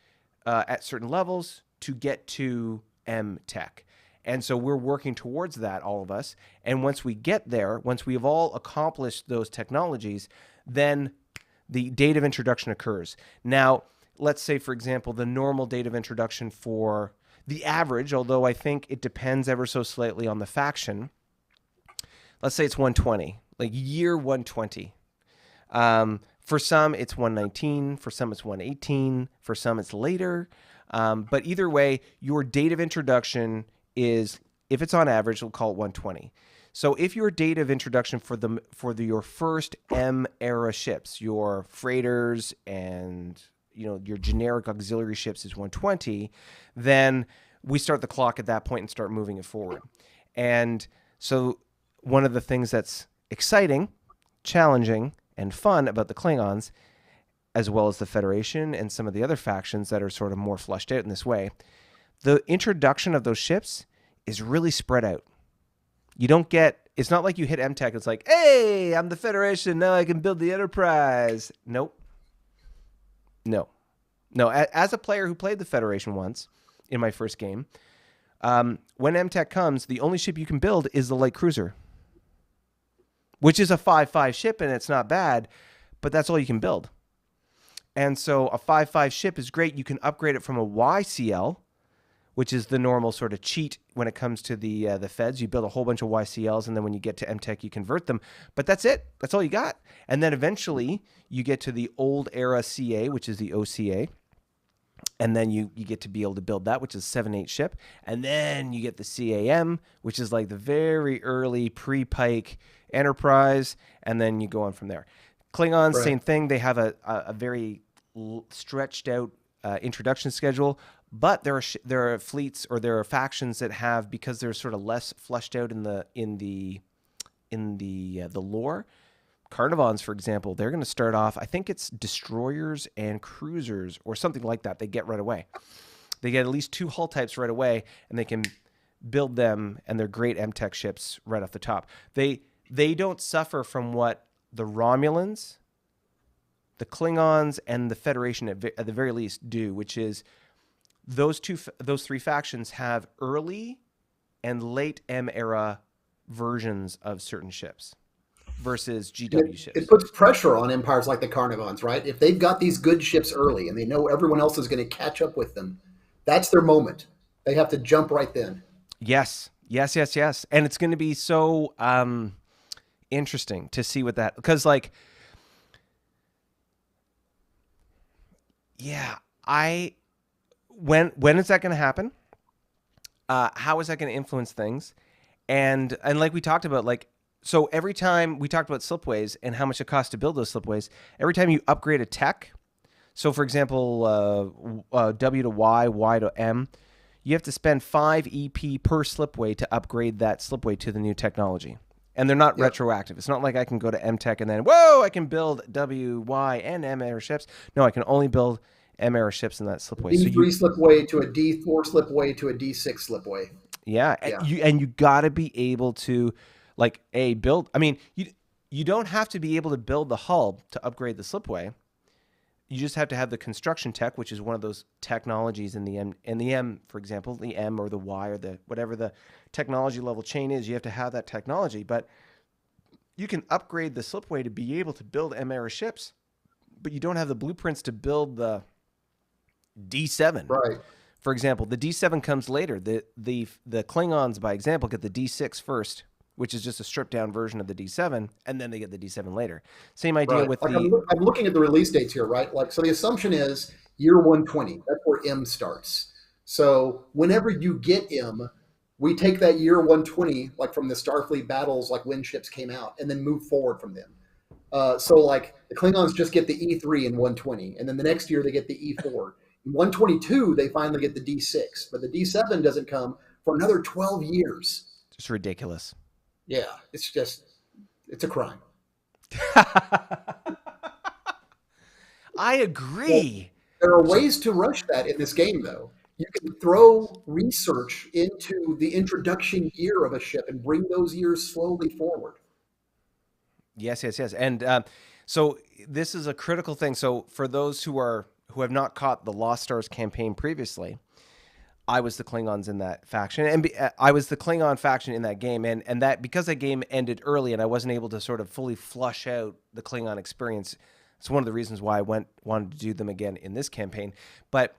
at certain levels to get to M-Tech. And so we're working towards that, all of us. And once we get there, once we have all accomplished those technologies, then the date of introduction occurs. Now, let's say, for example, the normal date of introduction for the average, although I think it depends ever so slightly on the faction, let's say it's 120, like year 120. For some, it's 119. For some, it's 118. For some, it's later. But either way, your date of introduction is, if it's on average, we'll call it 120. So if your date of introduction your first M era ships, your freighters and your generic auxiliary ships is 120, then we start the clock at that point and start moving it forward. And so one of the things that's exciting, challenging, and fun about the Klingons, as well as the Federation and some of the other factions that are sort of more fleshed out in this way, the introduction of those ships is really spread out. You don't get, it's not like you hit MTech, it's like, hey, I'm the Federation, now I can build the Enterprise. Nope. No. As a player who played the Federation once in my first game, when MTech comes, the only ship you can build is the light cruiser, which is a 5.5 ship, and it's not bad, but that's all you can build. And so a 5.5 ship is great. You can upgrade it from a YCL, which is the normal sort of cheat when it comes to the feds. You build a whole bunch of YCLs, and then when you get to MTech, you convert them. But that's it. That's all you got. And then eventually you get to the old era CA, which is the OCA. And then you get to be able to build that, which is 7.8 ship. And then you get the CAM, which is like the very early pre-Pike Enterprise. And then you go on from there. Klingons, right. Same thing. They have a very stretched out introduction schedule. But there are fleets, or there are factions that have, because they're sort of less fleshed out in the lore. Carnivons, for example, they're going to start off, I think it's destroyers and cruisers or something like that. They get right away. They get at least 2 hull types right away, and they can build them, and they're great MTech ships right off the top. They don't suffer from what the Romulans, the Klingons, and the Federation at the very least do, which is those 3 factions have early and late M era versions of certain ships versus GW ships. It puts pressure on empires like the Carnivons, right? If they've got these good ships early and they know everyone else is going to catch up with them, that's their moment. They have to jump right then. Yes. And it's going to be so interesting to see what that, because when is that going to happen? How is that going to influence things? And like we talked about, so every time we talked about slipways and how much it costs to build those slipways, every time you upgrade a tech, so for example, W to Y, Y to M, you have to spend 5 EP per slipway to upgrade that slipway to the new technology. And they're not retroactive. It's not like I can go to MTech and then, whoa, I can build W, Y, and M era ships. No, I can only build M era ships in that slipway. D3 slipway to a D4 slipway to a D6 slipway. Yeah. And you got to be able to build. I mean, you don't have to be able to build the hull to upgrade the slipway. You just have to have the construction tech, which is one of those technologies in the M, for example, the M or the Y or the whatever the technology level chain is. You have to have that technology, but you can upgrade the slipway to be able to build M era ships, but you don't have the blueprints to build the D7. Right. For example, the D7 comes later. The Klingons, by example, get the D6 first, which is just a stripped down version of the D7, and then they get the D7 later. Same idea with the... I'm looking at the release dates here, right? So the assumption is year 120. That's where M starts. So whenever you get M, we take that year 120, from the Starfleet battles, when ships came out, and then move forward from them. So the Klingons just get the E3 in 120, and then the next year they get the E4. In 122, they finally get the D6, but the D7 doesn't come for another 12 years. It's ridiculous. Yeah, it's a crime. I agree. Well, there are ways to rush that in this game, though. You can throw research into the introduction year of a ship and bring those years slowly forward. Yes. And so this is a critical thing. So for those who have not caught the Lost Stars campaign previously, I was the Klingons in that faction, and I was the Klingon faction in that game, and that because that game ended early and I wasn't able to sort of fully flush out the Klingon experience, it's one of the reasons why I wanted to do them again in this campaign. But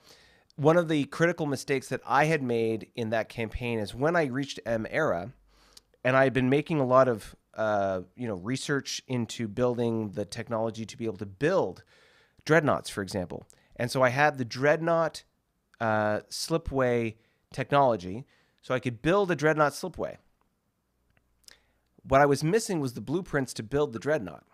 one of the critical mistakes that I had made in that campaign is when I reached M era, and I had been making a lot of research into building the technology to be able to build dreadnoughts, for example, and so I had the dreadnought slipway technology, so I could build a dreadnought slipway. what I was missing was the blueprints to build the Dreadnought.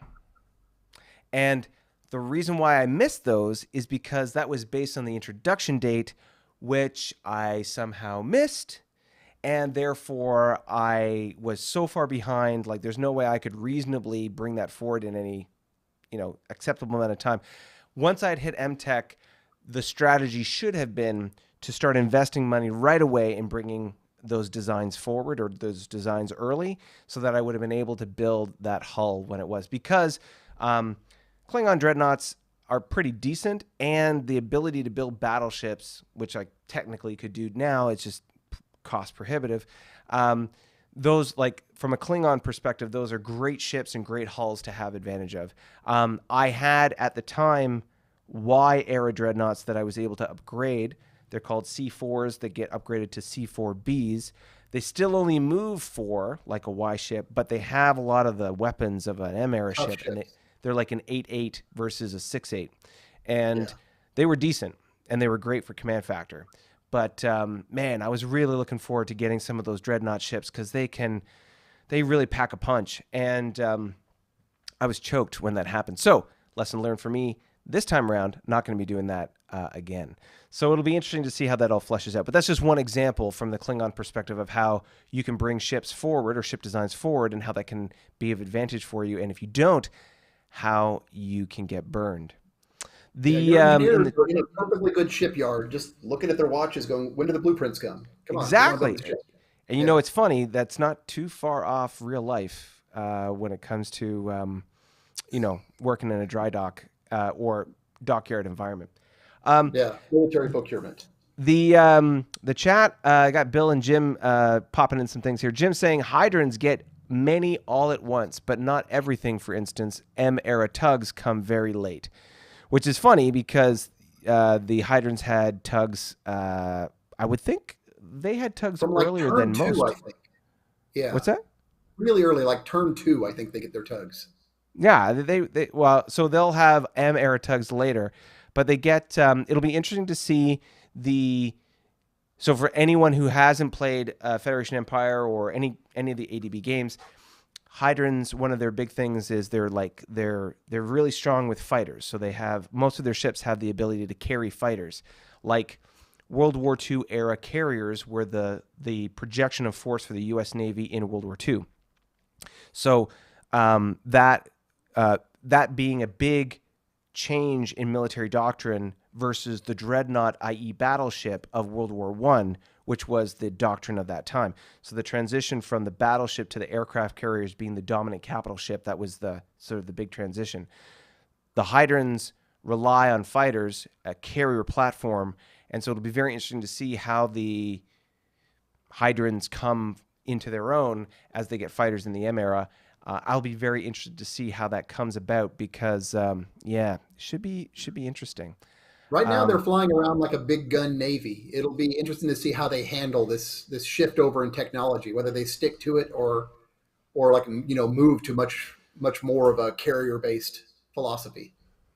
And the reason why I missed those is because that was based on the introduction date, which I somehow missed. And therefore, I was so far behind, like there's no way I could reasonably bring that forward in any, acceptable amount of time. Once I'd hit MTech, the strategy should have been to start investing money right away in bringing those designs forward, or those designs early, so that I would have been able to build that hull when it was. Because Klingon dreadnoughts are pretty decent, and the ability to build battleships, which I technically could do now, it's just cost prohibitive. Those, like from a Klingon perspective, those are great ships and great hulls to have advantage of. I had at the time Y era dreadnoughts that I was able to upgrade. They're called C4s that get upgraded to C4Bs. They still only move 4 like a Y ship, but they have a lot of the weapons of an M era ship, and they're like an 8.8 versus a 6.8, and they were decent and they were great for command factor. But man, I was really looking forward to getting some of those dreadnought ships, because they really pack a punch. And I was choked when that happened. So lesson learned for me this time around, not going to be doing that again. So it'll be interesting to see how that all fleshes out. But that's just one example from the Klingon perspective of how you can bring ships forward, or ship designs forward, and how that can be of advantage for you. And if you don't, how you can get burned. Your engineers are in a perfectly good shipyard, just looking at their watches, going, "When do the blueprints come? Come on!" Exactly. And it's funny. That's not too far off real life when it comes to working in a dry dock or dockyard environment. Military procurement. The chat, I got Bill and Jim popping in some things here. Jim saying hydrons get many all at once, but not everything. For instance, M era tugs come very late. Which is funny, because the hydrants had tugs. I would think they had tugs from earlier than most. I think. Yeah. What's that? Really early, like turn 2, I think they get their tugs. Yeah, so they'll have M era tugs later, but they get. It'll be interesting to see the. So for anyone who hasn't played Federation Empire or any of the ADB games, hydrants, one of their big things is they're really strong with fighters. So they have, most of their ships have the ability to carry fighters, like World War II era carriers were the projection of force for the U.S. Navy in World War II. So that being a big change in military doctrine versus the dreadnought, i.e. battleship of World War I, which was the doctrine of that time. So the transition from the battleship to the aircraft carriers being the dominant capital ship, that was the sort of the big transition. The hydrants rely on fighters, a carrier platform, and so it'll be very interesting to see how the hydrants come into their own as they get fighters in the M era. I'll be very interested to see how that comes about, because should be interesting. Right now, they're flying around like a big gun navy. It'll be interesting to see how they handle this shift over in technology, whether they stick to it or like move to much more of a carrier based philosophy.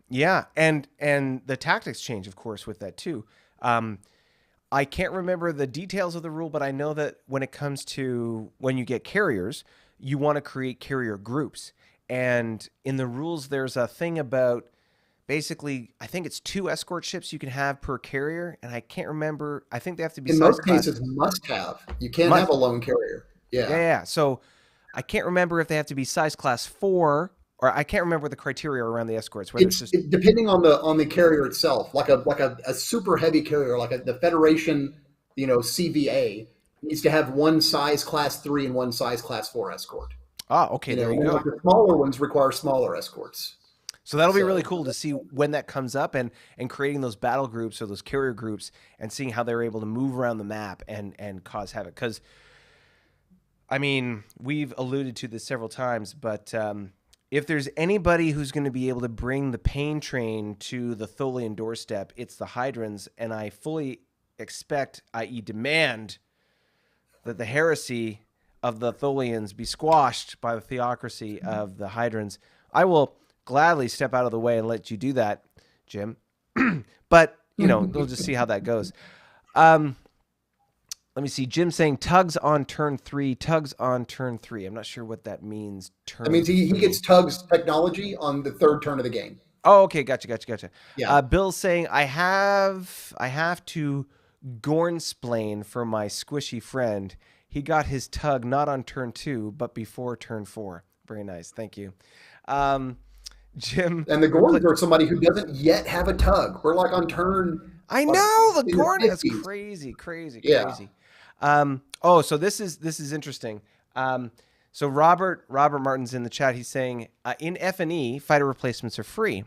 Yeah, and the tactics change, of course, with that too. I can't remember the details of the rule, but I know that when it comes to when you get carriers, you want to create carrier groups, and in the rules, there's a thing about. Basically, I think it's 2 escort ships you can have per carrier, and I can't remember. I think they have to be. In most cases, must have. You can't have a lone carrier. Yeah. So I can't remember if they have to be size class 4, or I can't remember the criteria around the escorts. Whether it's just depending on the carrier itself, like a super heavy carrier, like the Federation, CVA needs to have one size class 3 and one size class 4 escort. Oh, okay, there you go. Like the smaller ones require smaller escorts. So that'll be really cool to see when that comes up, and creating those battle groups or those carrier groups, and seeing how they're able to move around the map and cause havoc. Because, I mean, we've alluded to this several times, but if there's anybody who's going to be able to bring the pain train to the Tholian doorstep, it's the hydrants, and I fully expect, i.e. demand, that the heresy of the Tholians be squashed by the theocracy of the hydrants. I will gladly step out of the way and let you do that, Jim. But we'll just see how that goes. Let me see. Jim saying tugs on turn 3. Tugs on turn 3. I'm not sure what that means. That Turn means he 3. gets Tug's technology on the third turn of the game. Oh, okay. Gotcha. Yeah. Bill's saying I have to Gornsplain for my squishy friend. He got his tug not on turn 2, but before turn 4. Very nice. Thank you. Jim. And the Gordons are somebody who doesn't yet have a tug. We're like on turn I like know the in the Gordon. That's 50s. crazy. Yeah. So this is interesting. So Robert Martin's in the chat. He's saying in F&E, fighter replacements are free,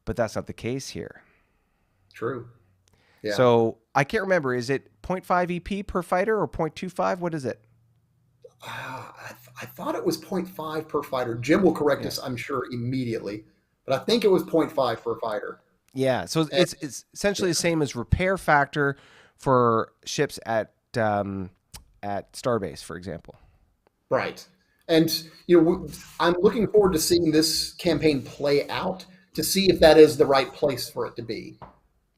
but that's not the case here. True. Yeah. So I can't remember. Is it 0.5 EP per fighter or 0.25? What is it? I thought it was 0.5 per fighter. Jim will correct us, I'm sure, immediately. But I think it was 0.5 per fighter. Yeah. So it's essentially the same as repair factor for ships at Starbase, for example. Right. And, I'm looking forward to seeing this campaign play out to see if that is the right place for it to be.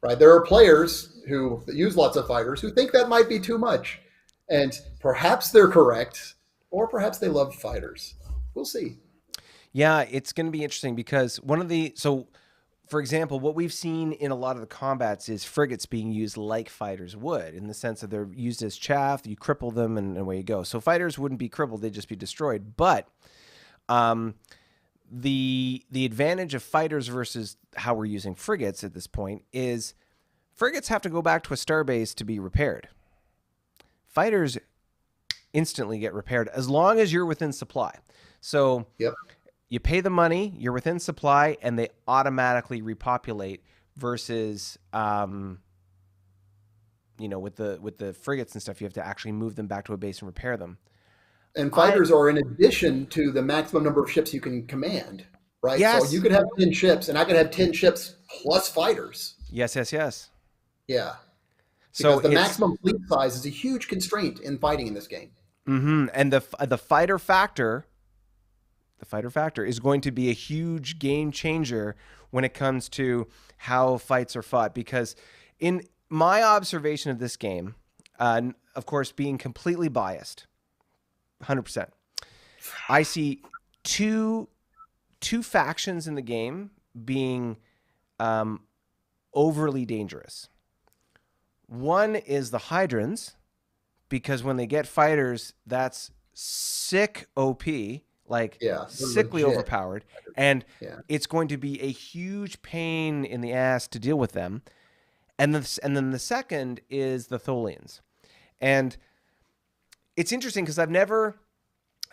Right. There are players who use lots of fighters who think that might be too much. And perhaps they're correct, or perhaps they love fighters. We'll see. Yeah, it's going to be interesting because for example, what we've seen in a lot of the combats is frigates being used like fighters would, in the sense that they're used as chaff. You cripple them and away you go. So fighters wouldn't be crippled; they'd just be destroyed. But the advantage of fighters versus how we're using frigates at this point is frigates have to go back to a starbase to be repaired. Fighters instantly get repaired as long as you're within supply. So Yep. you pay the money, you're within supply, and they automatically repopulate versus with the frigates and stuff, you have to actually move them back to a base and repair them. And fighters are in addition to the maximum number of ships you can command, right? Yes. So you could have 10 ships, and I could have 10 ships plus fighters. Yes. Yeah. So Because the maximum fleet size is a huge constraint in fighting in this game. Mm-hmm. And the fighter factor, is going to be a huge game changer when it comes to how fights are fought. Because in my observation of this game, of course, being completely biased, 100%, I see two factions in the game being overly dangerous. One is the Hydrons, because when they get fighters, that's sick OP, sickly legit overpowered, and it's going to be a huge pain in the ass to deal with them. And then the second is the Tholians. And it's interesting because I've never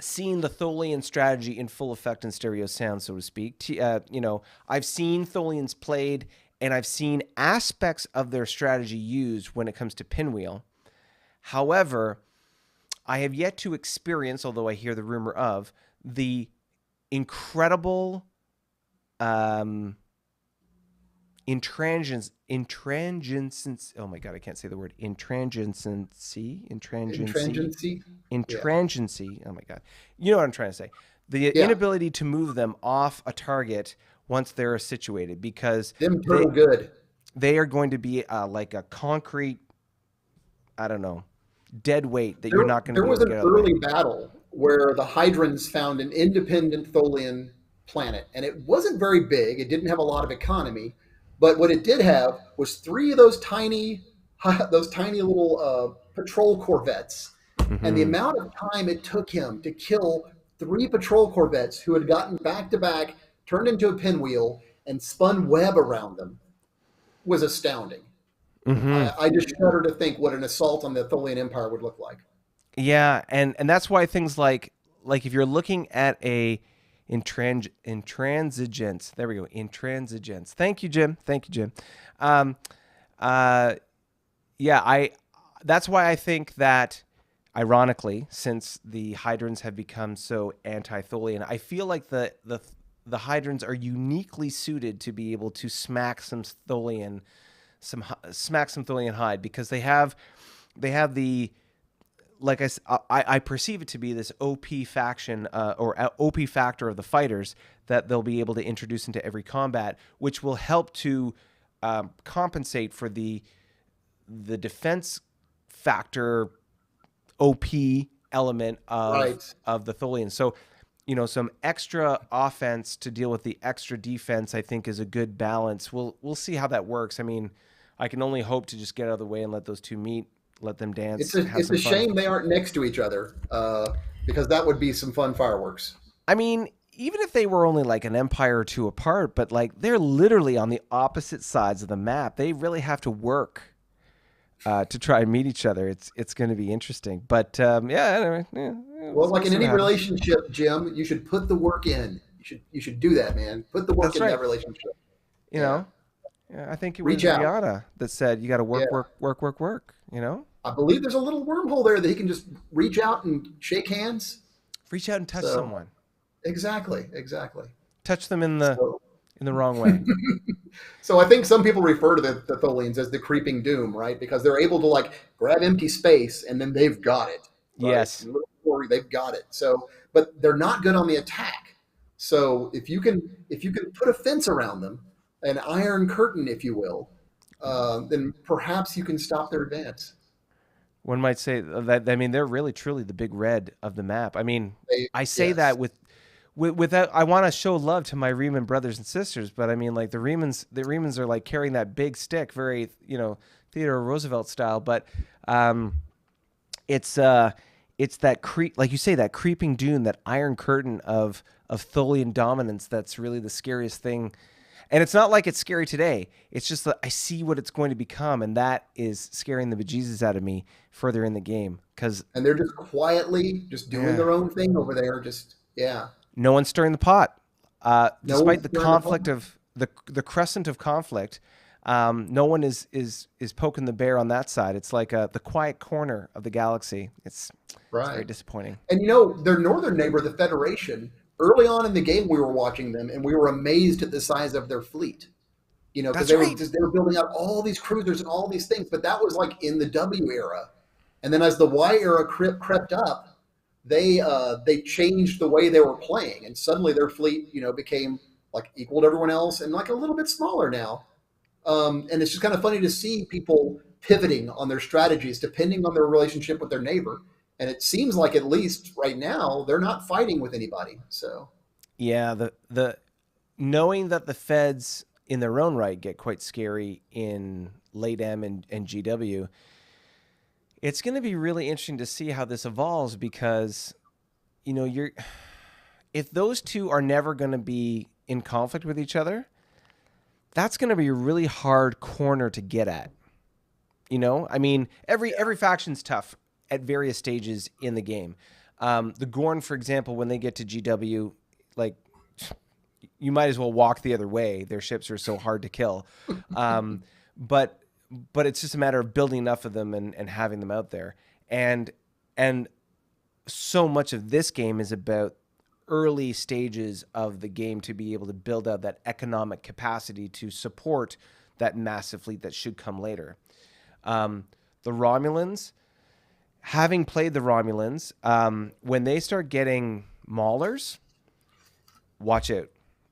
seen the Tholian strategy in full effect in stereo sound, so to speak. I've seen Tholians played, and I've seen aspects of their strategy used when it comes to Pinwheel. However, I have yet to experience, although I hear the rumor of, the incredible intransigence. Oh my God, I can't say the word. Intransigency. Oh my God. You know what I'm trying to say. The inability to move them off a target once they're situated, because they are going to be like a concrete, I don't know, dead weight that you're not going to be able to get out of the way. There was an early battle where the Hydrons found an independent Tholian planet, and it wasn't very big. It didn't have a lot of economy, but what it did have was 3 of those tiny little patrol corvettes. Mm-hmm. And the amount of time it took him to kill 3 patrol corvettes who had gotten back to back, turned into a pinwheel, and spun web around them was astounding. Mm-hmm. I just shudder to think what an assault on the Tholian Empire would look like. Yeah, and that's why things like if you're looking at a intransigence, there we go, intransigence. Thank you, Jim. That's why I think that, ironically, since the Hydrons have become so anti-Tholian, I feel like the Hydrons are uniquely suited to be able to smack some Tholian hide, because they have the, like I perceive it to be this OP faction or OP factor of the fighters that they'll be able to introduce into every combat, which will help to compensate for the defense factor OP element Right. of the Tholian. So, some extra offense to deal with the extra defense, I think, is a good balance. We'll see how that works. I mean, I can only hope to just get out of the way and let those two meet, let them It's dance, a have it's some a fun. shame they aren't next to each other, because that would be some fun fireworks. I mean, even if they were only like an empire or two apart, but like they're literally on the opposite sides of the map. They really have to work to try and meet each other. It's going to be interesting. But yeah, anyway, Well, we'll like in see what any happens. relationship, Jim, you should put the work in. You should do that, man. Put the work That's in that right. relationship. You Yeah. know, yeah, I think it was Reach out. Rihanna that said you got to Yeah. work, work, work, work, work. I believe there's a little wormhole there that he can just reach out and shake hands. Reach out and touch So someone. exactly, exactly. Touch them So in the wrong way. so I think some people refer to the Tholians as the creeping doom, right? Because they're able to like grab empty space and then they've got it, right? Yes. They've got it. So, but they're not good on the attack. So if you can put a fence around them, an iron curtain, if you will, then perhaps you can stop their advance. One might say that. I mean, they're really truly the big red of the map. I mean, I say that Yes, without. I want to show love to my Riemann brothers and sisters, but I mean, like the Riemanns are like carrying that big stick, very Theodore Roosevelt style. But um, it's it's that like you say, that creeping doom, that iron curtain of Tholian dominance. That's really the scariest thing. And it's not like it's scary today. It's just that I see what it's going to become, and that is scaring the bejesus out of me further in the game. Because and they're just quietly just doing yeah, their own thing over there. Just yeah, no one's stirring the pot. no Despite one's the stirring the pot. conflict of the crescent of conflict, no one is poking the bear on that side. It's like the quiet corner of the galaxy. It's very Right. disappointing. And their northern neighbor, the Federation, early on in the game, we were watching them and we were amazed at the size of their fleet. Because That's they were right. just they were building out all these cruisers and all these things. But that was like in the W era, and then as the Y era crept up, they changed the way they were playing, and suddenly their fleet became like equal to everyone else and like a little bit smaller now. And it's just kind of funny to see people pivoting on their strategies depending on their relationship with their neighbor. And it seems like at least right now they're not fighting with anybody. So Yeah, the knowing that the feds in their own right get quite scary in late M and GW, it's going to be really interesting to see how this evolves because you're if those two are never going to be in conflict with each other, that's going to be a really hard corner to get at. I mean, every faction's tough at various stages in the game. The Gorn, for example, when they get to GW, like you might as well walk the other way. Their ships are so hard to kill. Um, but but it's just a matter of building enough of them and having them out there. And so much of this game is about early stages of the game to be able to build out that economic capacity to support that massive fleet that should come later. The Romulans, having played the Romulans, when they start getting maulers, watch out.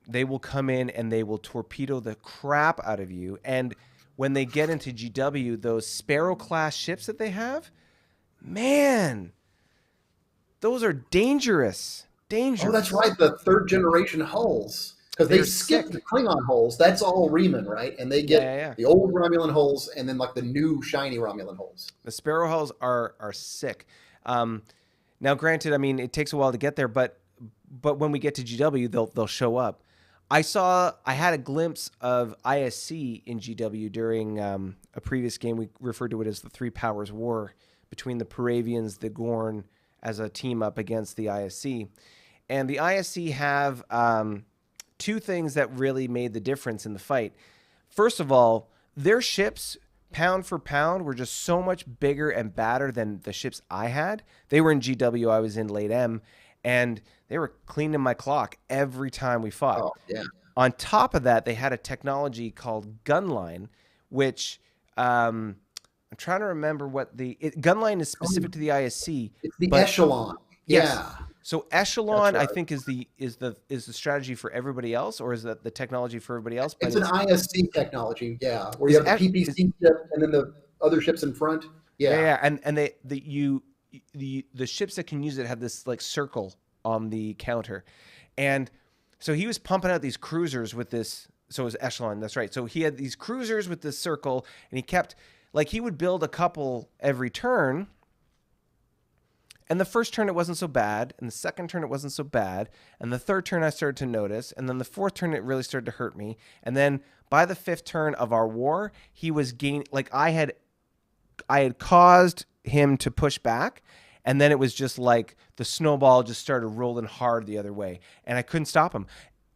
They will come in and they will torpedo the crap out of you. And when they get into GW, those Sparrow class ships that they have, man, those are dangerous. oh, that's Dangerous. right, the third generation hulls. Because they They're skipped the sick. Klingon hulls. That's all Riemann, right? And they Yeah, get yeah, yeah. the old Romulan hulls and then like the new shiny Romulan hulls. The Sparrow hulls are sick. Now, granted, I mean it takes a while to get there, but when we get to GW, they'll show up. I had a glimpse of ISC in GW during a previous game. We referred to it as the Three Powers War between the Paravians, the Gorn, as a team up against the ISC. And the ISC have two things that really made the difference in the fight. First of all, their ships, pound for pound, were just so much bigger and badder than the ships I had. They were in GW, I was in late M, and they were cleaning my clock every time we fought. Oh, yeah. On top of that, they had a technology called Gunline, which I'm trying to remember what Gunline is Oh, specific to the ISC, it's the but echelon. yes. Yeah, So that's Echelon, I right. think, is the strategy for everybody else, or is that the technology for everybody else? But It's an it's ISC technology, yeah, where you is have the is PPC ship and then the other ships in front. Yeah, Yeah. yeah, and the ships that can use it have this like circle on the counter, and so he was pumping out these cruisers with this. So it was echelon. That's right. So he had these cruisers with this circle, and he kept like he would build a couple every turn. And the first turn it wasn't so bad, and the second turn it wasn't so bad, and the third turn I started to notice, and then the fourth turn it really started to hurt me, and then by the fifth turn of our war, he was gaining like I had caused him to push back, and then it was just like the snowball just started rolling hard the other way, and I couldn't stop him.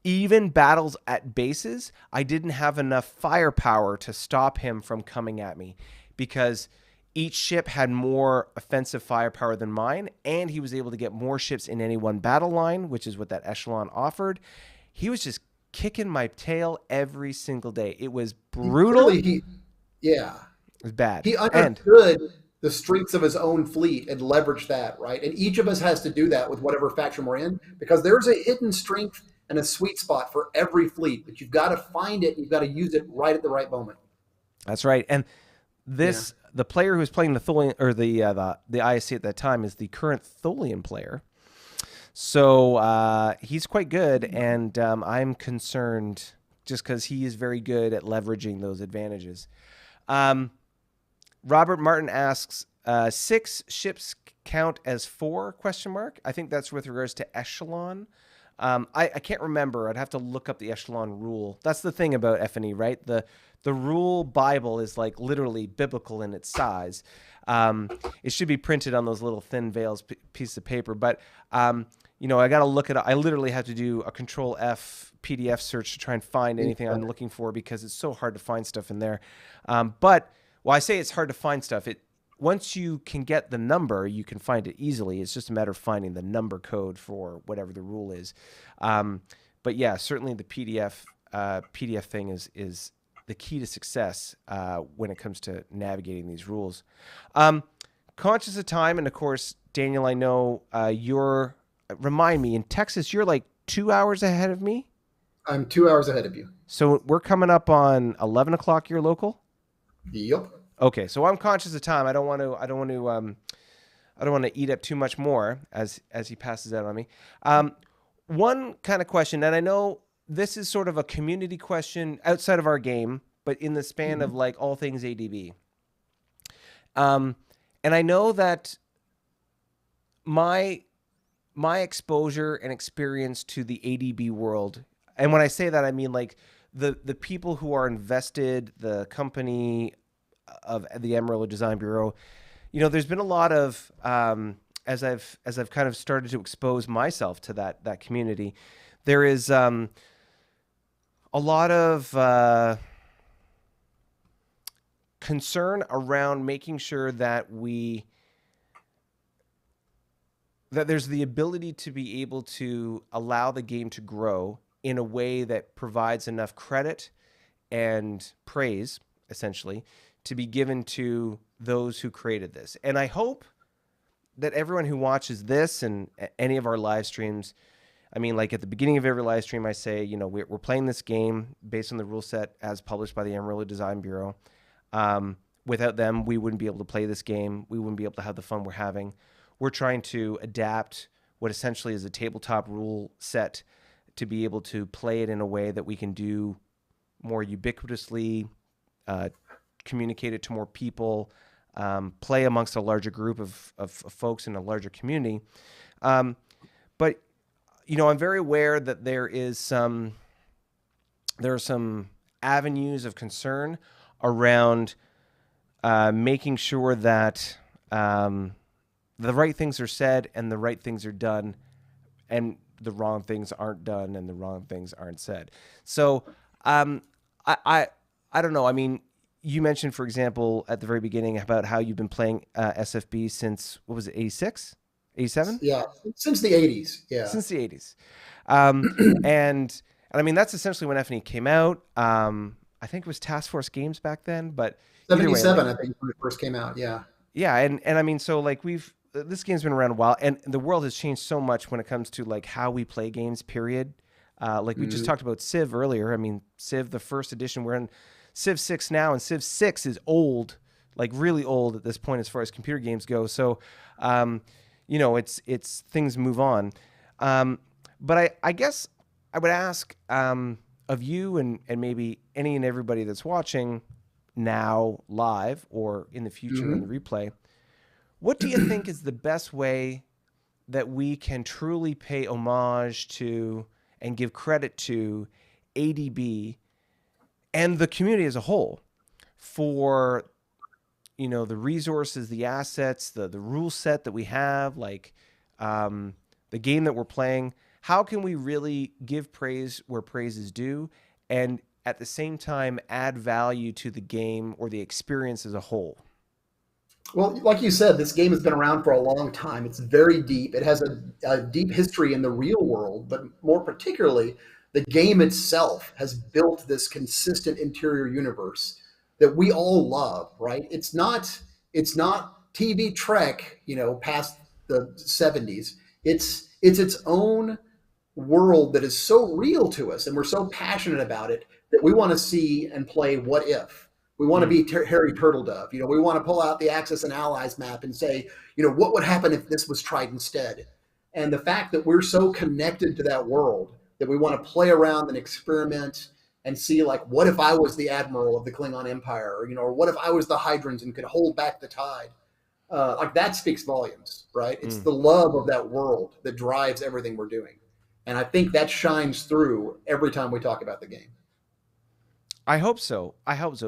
Even battles at bases, I didn't have enough firepower to stop him from coming at me because each ship had more offensive firepower than mine, and he was able to get more ships in any one battle line, which is what that echelon offered. He was just kicking my tail every single day. It was brutal. Clearly, yeah, It was bad. he And understood the strengths of his own fleet and leveraged that, right? And each of us has to do that with whatever faction we're in, because there's a hidden strength and a sweet spot for every fleet, but you've got to find it. You've got to use it right at the right moment. that's right. And this the player who was playing the Tholian or the ISC at that time is the current Tholian player. So he's quite good, and I'm concerned just because he is very good at leveraging those advantages. Robert Martin asks, 6 ships count as 4? Question mark. I think that's with regards to echelon. I can't remember. I'd have to look up the echelon rule. That's the thing about FNE, right? The rule Bible is like literally biblical in its size. It should be printed on those little thin veils pieces of paper. But, you know, I got to look it up. I literally have to do a Control F PDF search to try and find anything I'm looking for because it's so hard to find stuff in there. But while I say it's hard to find stuff, once you can get the number, you can find it easily. It's just a matter of finding the number code for whatever the rule is. But yeah, certainly the PDF thing is the key to success when it comes to navigating these rules. Conscious of time, and of course, Daniel, I know remind me, in Texas, you're like 2 hours ahead of me? I'm 2 hours ahead of you. So we're coming up on 11 o'clock your local? Yep. Okay, so I'm conscious of time. I don't want to eat up too much more as he passes out on me. One kind of question, and I know this is sort of a community question outside of our game, but in the span of like all things ADB. And I know that my exposure and experience to the ADB world, and when I say that, I mean like the people who are invested, the company of the Amarillo Design Bureau, you know, there's been a lot of as I've kind of started to expose myself to that community, there is a lot of concern around making sure that there's the ability to be able to allow the game to grow in a way that provides enough credit and praise, essentially, to be given to those who created this. And I hope that everyone who watches this and any of our live streams, I mean, like at the beginning of every live stream, I say, you know, we're playing this game based on the rule set as published by the Amarillo Design Bureau. Without them, we wouldn't be able to play this game. We wouldn't be able to have the fun we're having. We're trying to adapt what essentially is a tabletop rule set to be able to play it in a way that we can do more ubiquitously, communicate it to more people, play amongst a larger group of folks in a larger community. But, you know, I'm very aware that there are some avenues of concern around making sure that the right things are said and the right things are done, and the wrong things aren't done and the wrong things aren't said. So I don't know. I mean, you mentioned, for example, at the very beginning about how you've been playing SFB since, what was it, 86? 87? Yeah, since the 80s. Yeah. Since the 80s. And I mean, that's essentially when FNE came out. I think it was Task Force Games back then, but 77, way, like, I think, when it first came out. Yeah. Yeah, and I mean, so like this game's been around a while, and the world has changed so much when it comes to like how we play games, period. Like we just talked about Civ earlier. I mean, Civ, the first edition, we're in Civ 6 now, and Civ 6 is old. like really old at this point as far as computer games go. So, it's things move on. But I guess I would ask of you and maybe any and everybody that's watching now live or in the future on the replay, what do you think is the best way that we can truly pay homage to and give credit to ADB and the community as a whole for the resources, the assets, the rule set that we have, like the game that we're playing? How can we really give praise where praise is due and at the same time add value to the game or the experience as a whole? Well, like you said, this game has been around for a long time. It's very deep. It has a deep history in the real world, but more particularly, the game itself has built this consistent interior universe that we all love. Right? It's not TV Trek, past the '70s. It's its own world that is so real to us, and we're so passionate about it that we want to see and play What If. We want to be Harry Turtledove. We want to pull out the Axis and Allies map and say, what would happen if this was tried instead? And the fact that we're so connected to that world that we want to play around and experiment and see, like, what if I was the admiral of the Klingon Empire, or what if I was the Hydrons and could hold back the tide? Like, that speaks volumes, right? It's the love of that world that drives everything we're doing. And I think that shines through every time we talk about the game. I hope so.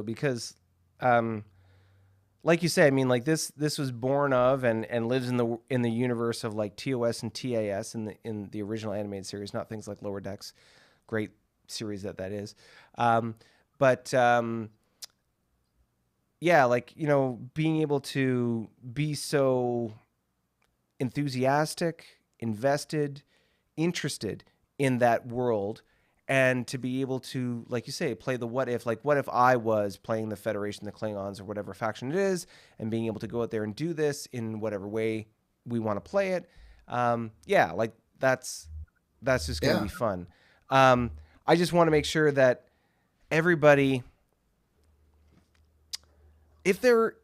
Because, like you say, I mean, like this was born of and lives in the universe of like TOS and TAS in the original animated series, not things like Lower Decks. Great series that is. But yeah, like, being able to be so enthusiastic, invested, interested in that world, and to be able to, like you say, play the what if, like what if I was playing the Federation, the Klingons, or whatever faction it is, and being able to go out there and do this in whatever way we want to play it. Yeah, like that's just going to be fun. I just want to make sure that everybody, if they're,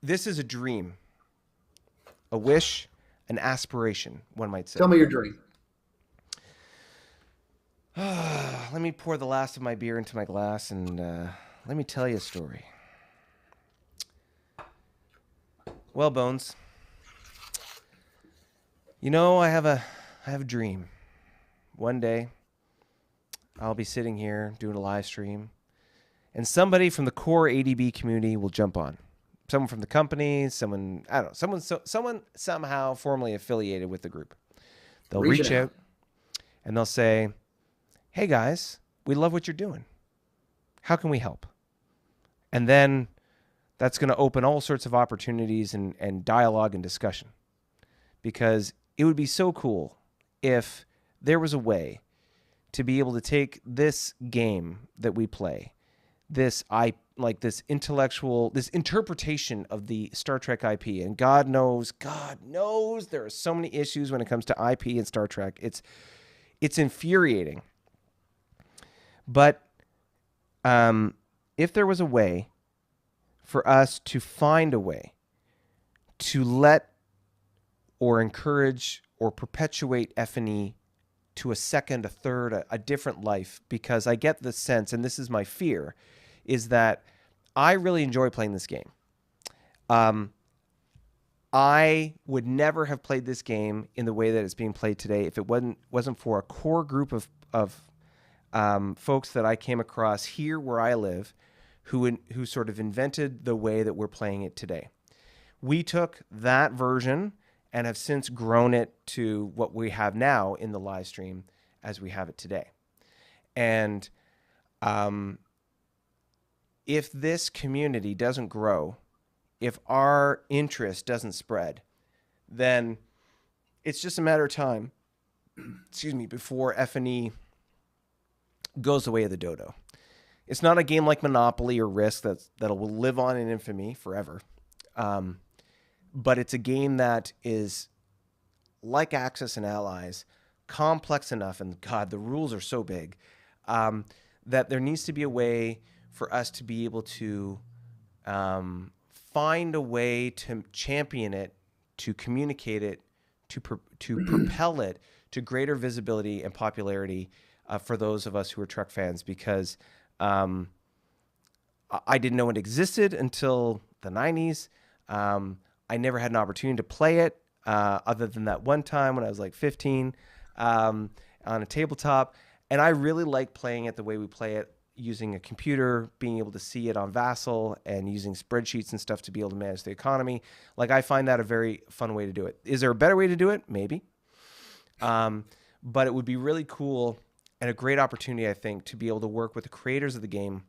this is a dream, a wish, an aspiration, one might say. Tell me your dream. Let me pour the last of my beer into my glass and let me tell you a story. Well, Bones, I have a dream. One day, I'll be sitting here doing a live stream, and somebody from the core ADB community will jump on. Someone from the company, someone, I don't know, someone somehow formally affiliated with the group. They'll reach out and they'll say, "Hey guys, we love what you're doing. How can we help?" And then that's going to open all sorts of opportunities and dialogue and discussion. Because it would be so cool if there was a way to be able to take this game that we play, this interpretation of the Star Trek IP, and God knows there are so many issues when it comes to IP and Star Trek. It's infuriating. But if there was a way for us to find a way to let or encourage or perpetuate F&E to a second, a third, a different life, because I get the sense, and this is my fear, is that I really enjoy playing this game. I would never have played this game in the way that it's being played today if it wasn't for a core group of folks that I came across here where I live, who sort of invented the way that we're playing it today. We took that version and have since grown it to what we have now in the live stream as we have it today. And if this community doesn't grow, if our interest doesn't spread, then it's just a matter of time, before F&E goes the way of the dodo. It's not a game like Monopoly or Risk that'll live on in infamy forever. But it's a game that is, like Axis and Allies, complex enough, and God, the rules are so big, that there needs to be a way for us to be able to find a way to champion it, to communicate it, to propel it to greater visibility and popularity for those of us who are truck fans, because I didn't know it existed until the 90s. I never had an opportunity to play it other than that one time when I was like 15 on a tabletop. And I really like playing it the way we play it, using a computer, being able to see it on Vassal, and using spreadsheets and stuff to be able to manage the economy. Like, I find that a very fun way to do it. Is there a better way to do it? Maybe. But it would be really cool and a great opportunity, I think, to be able to work with the creators of the game,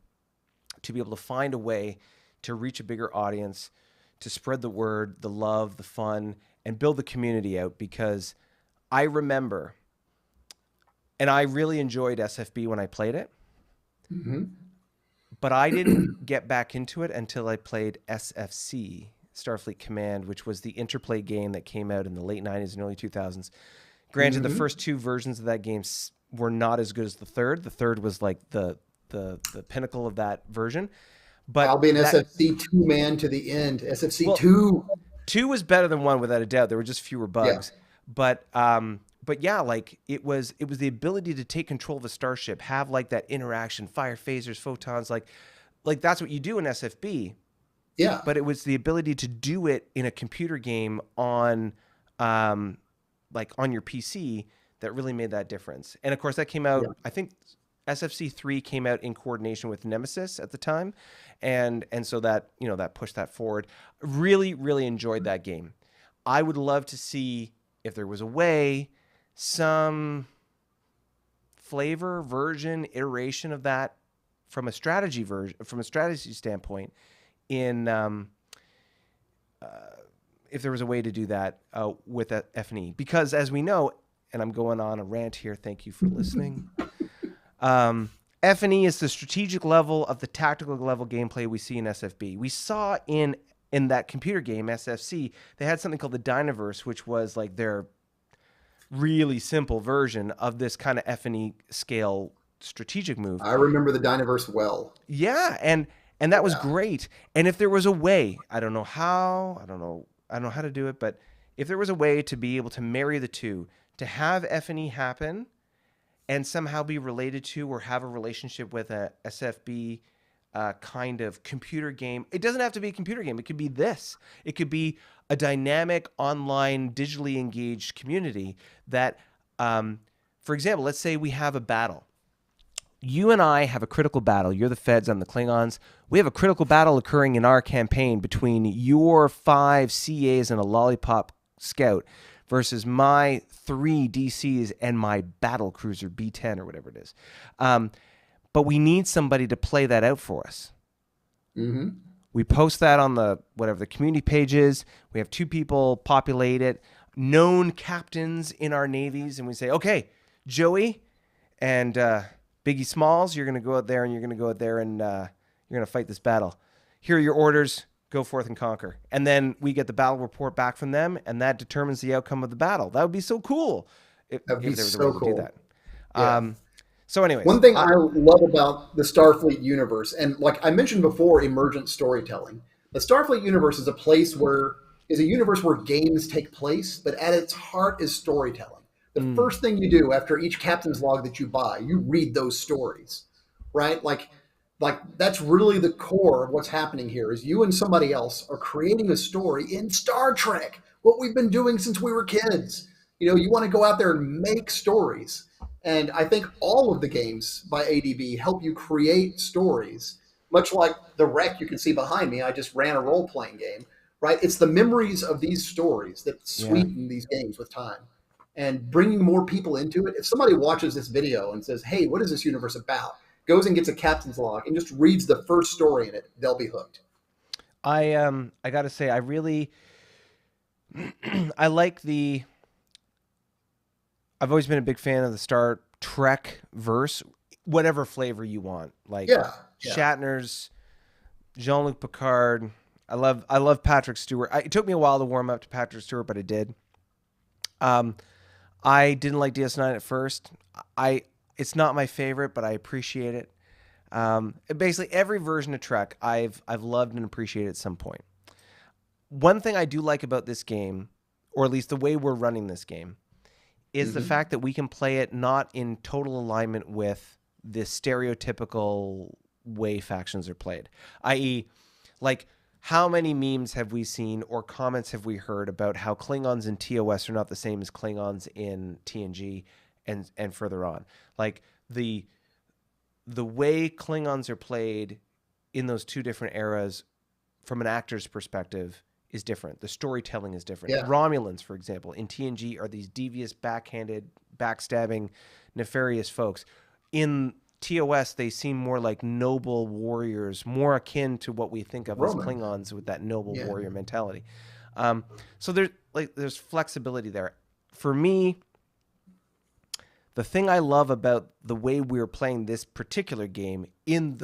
to be able to find a way to reach a bigger audience, to spread the word, the love, the fun, and build the community out. Because I remember, and I really enjoyed SFB when I played it, but I didn't get back into it until I played SFC, Starfleet Command, which was the interplay game that came out in the late 90s and early 2000s. Granted, the first two versions of that game were not as good as the third. The third was like the pinnacle of that version. But I'll be an SFC 2 man to the end. SFC 2. 2 was better than 1 without a doubt. There were just fewer bugs. Yeah. But yeah, like it was the ability to take control of a starship, have like that interaction, fire phasers, photons, like that's what you do in SFB. Yeah. But it was the ability to do it in a computer game on like on your PC that really made that difference. And of course that came out, I think SFC 3 came out in coordination with Nemesis at the time. And so that, you know, that pushed that forward. Really, really enjoyed that game. I would love to see, if there was a way, some flavor, version, iteration of that from a strategy standpoint in if there was a way to do that with F&E. Because as we know, and I'm going on a rant here, thank you for listening. F&E is the strategic level of the tactical level gameplay we see in SFB. We saw in that computer game, SFC, they had something called the Dynaverse, which was like their really simple version of this kind of F&E scale strategic move. I remember the Dynaverse well. Yeah, and that was great. And if there was a way, I don't know how to do it, but if there was a way to be able to marry the two, to have F&E happen and somehow be related to or have a relationship with a SFB kind of computer game. It doesn't have to be a computer game. It could be this. It could be a dynamic, online, digitally engaged community that, for example, let's say we have a battle. You and I have a critical battle. You're the Feds, I'm the Klingons. We have a critical battle occurring in our campaign between your 5 CAs and a lollipop scout versus my 3 DCs and my battle cruiser B-10 or whatever it is. But we need somebody to play that out for us. Mm-hmm. We post that on the community pages. We have 2 people populate it, known captains in our navies, and we say, okay, Joey and Biggie Smalls, you're going to go out there and you're going to fight this battle. Here are your orders. Go forth and conquer. And then we get the battle report back from them, and that determines the outcome of the battle. That would be so cool if there was a way to do that. Yeah. So anyways. One thing I love about the Starfleet universe, and like I mentioned before, emergent storytelling. The Starfleet universe is a universe where games take place, but at its heart is storytelling. The first thing you do after each captain's log that you buy, you read those stories, right? Like that's really the core of what's happening here is you and somebody else are creating a story in Star Trek, what we've been doing since we were kids. You know, you want to go out there and make stories. And I think all of the games by ADB help you create stories, much like the wreck you can see behind me. I just ran a role-playing game, right? It's the memories of these stories that sweeten these games with time and bringing more people into it. If somebody watches this video and says, hey, what is this universe about? Goes and gets a captain's log and just reads the first story in it, they'll be hooked. I got to say, I really, I've always been a big fan of the Star Trek verse, whatever flavor you want. Like Shatner's, Jean-Luc Picard. I love Patrick Stewart. It took me a while to warm up to Patrick Stewart, but I did. I didn't like DS9 at first. It's not my favorite, but I appreciate it. Basically, every version of Trek I've loved and appreciated at some point. One thing I do like about this game, or at least the way we're running this game, is the fact that we can play it not in total alignment with the stereotypical way factions are played, i.e., like, how many memes have we seen or comments have we heard about how Klingons in TOS are not the same as Klingons in TNG and further on? Like, the way Klingons are played in those two different eras from an actor's perspective is different. The storytelling is different. Yeah. Romulans, for example, in TNG are these devious, backhanded, backstabbing, nefarious folks. In TOS, they seem more like noble warriors, more akin to what we think of as Klingons with that noble warrior mentality. So there's flexibility there. For me, the thing I love about the way we're playing this particular game in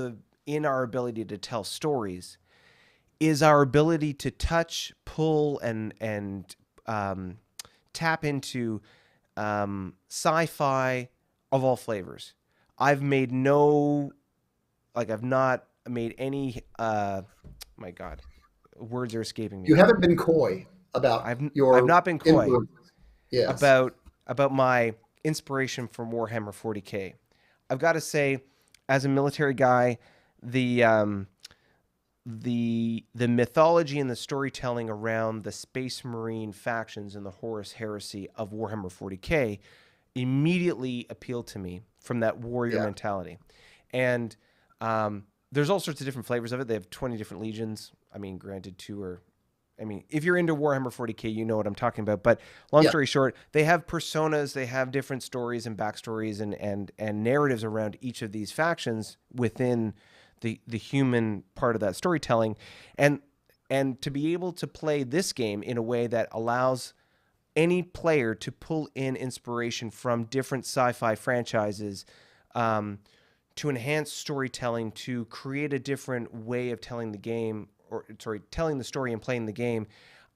our ability to tell stories is our ability to touch, pull, and tap into sci-fi of all flavors. I've not made any. My God, words are escaping me. You haven't been coy about I've your not been coy influence. Yes. about my inspiration from Warhammer 40K. I've got to say, as a military guy, the mythology and the storytelling around the Space Marine factions and the Horus Heresy of Warhammer 40K immediately appealed to me from that warrior mentality. And there's all sorts of different flavors of it. They have 20 different legions. I mean, granted, if you're into Warhammer 40K, you know what I'm talking about. But long story short, they have personas, they have different stories and backstories and narratives around each of these factions within the human part of that storytelling. And to be able to play this game in a way that allows any player to pull in inspiration from different sci-fi franchises to enhance storytelling, to create a different way of telling the game, telling the story and playing the game.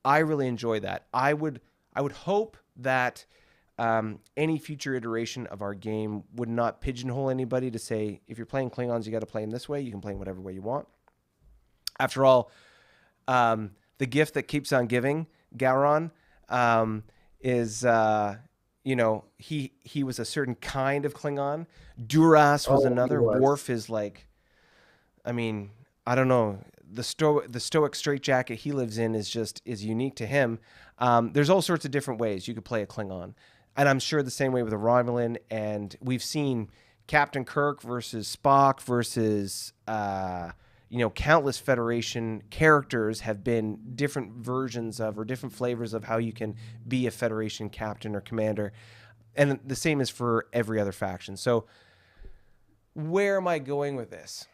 I really enjoy that. I would hope that any future iteration of our game would not pigeonhole anybody to say, if you're playing Klingons, you got to play them this way. You can play them whatever way you want. After all, the gift that keeps on giving, Gowron, is he was a certain kind of Klingon. Duras was another. Worf is like, I mean, I don't know. The stoic straitjacket he lives in is unique to him. There's all sorts of different ways you could play a Klingon, and I'm sure the same way with a Romulan. And we've seen Captain Kirk versus Spock versus countless Federation characters have been different versions of or different flavors of how you can be a Federation captain or commander, and the same is for every other faction. So where am I going with this?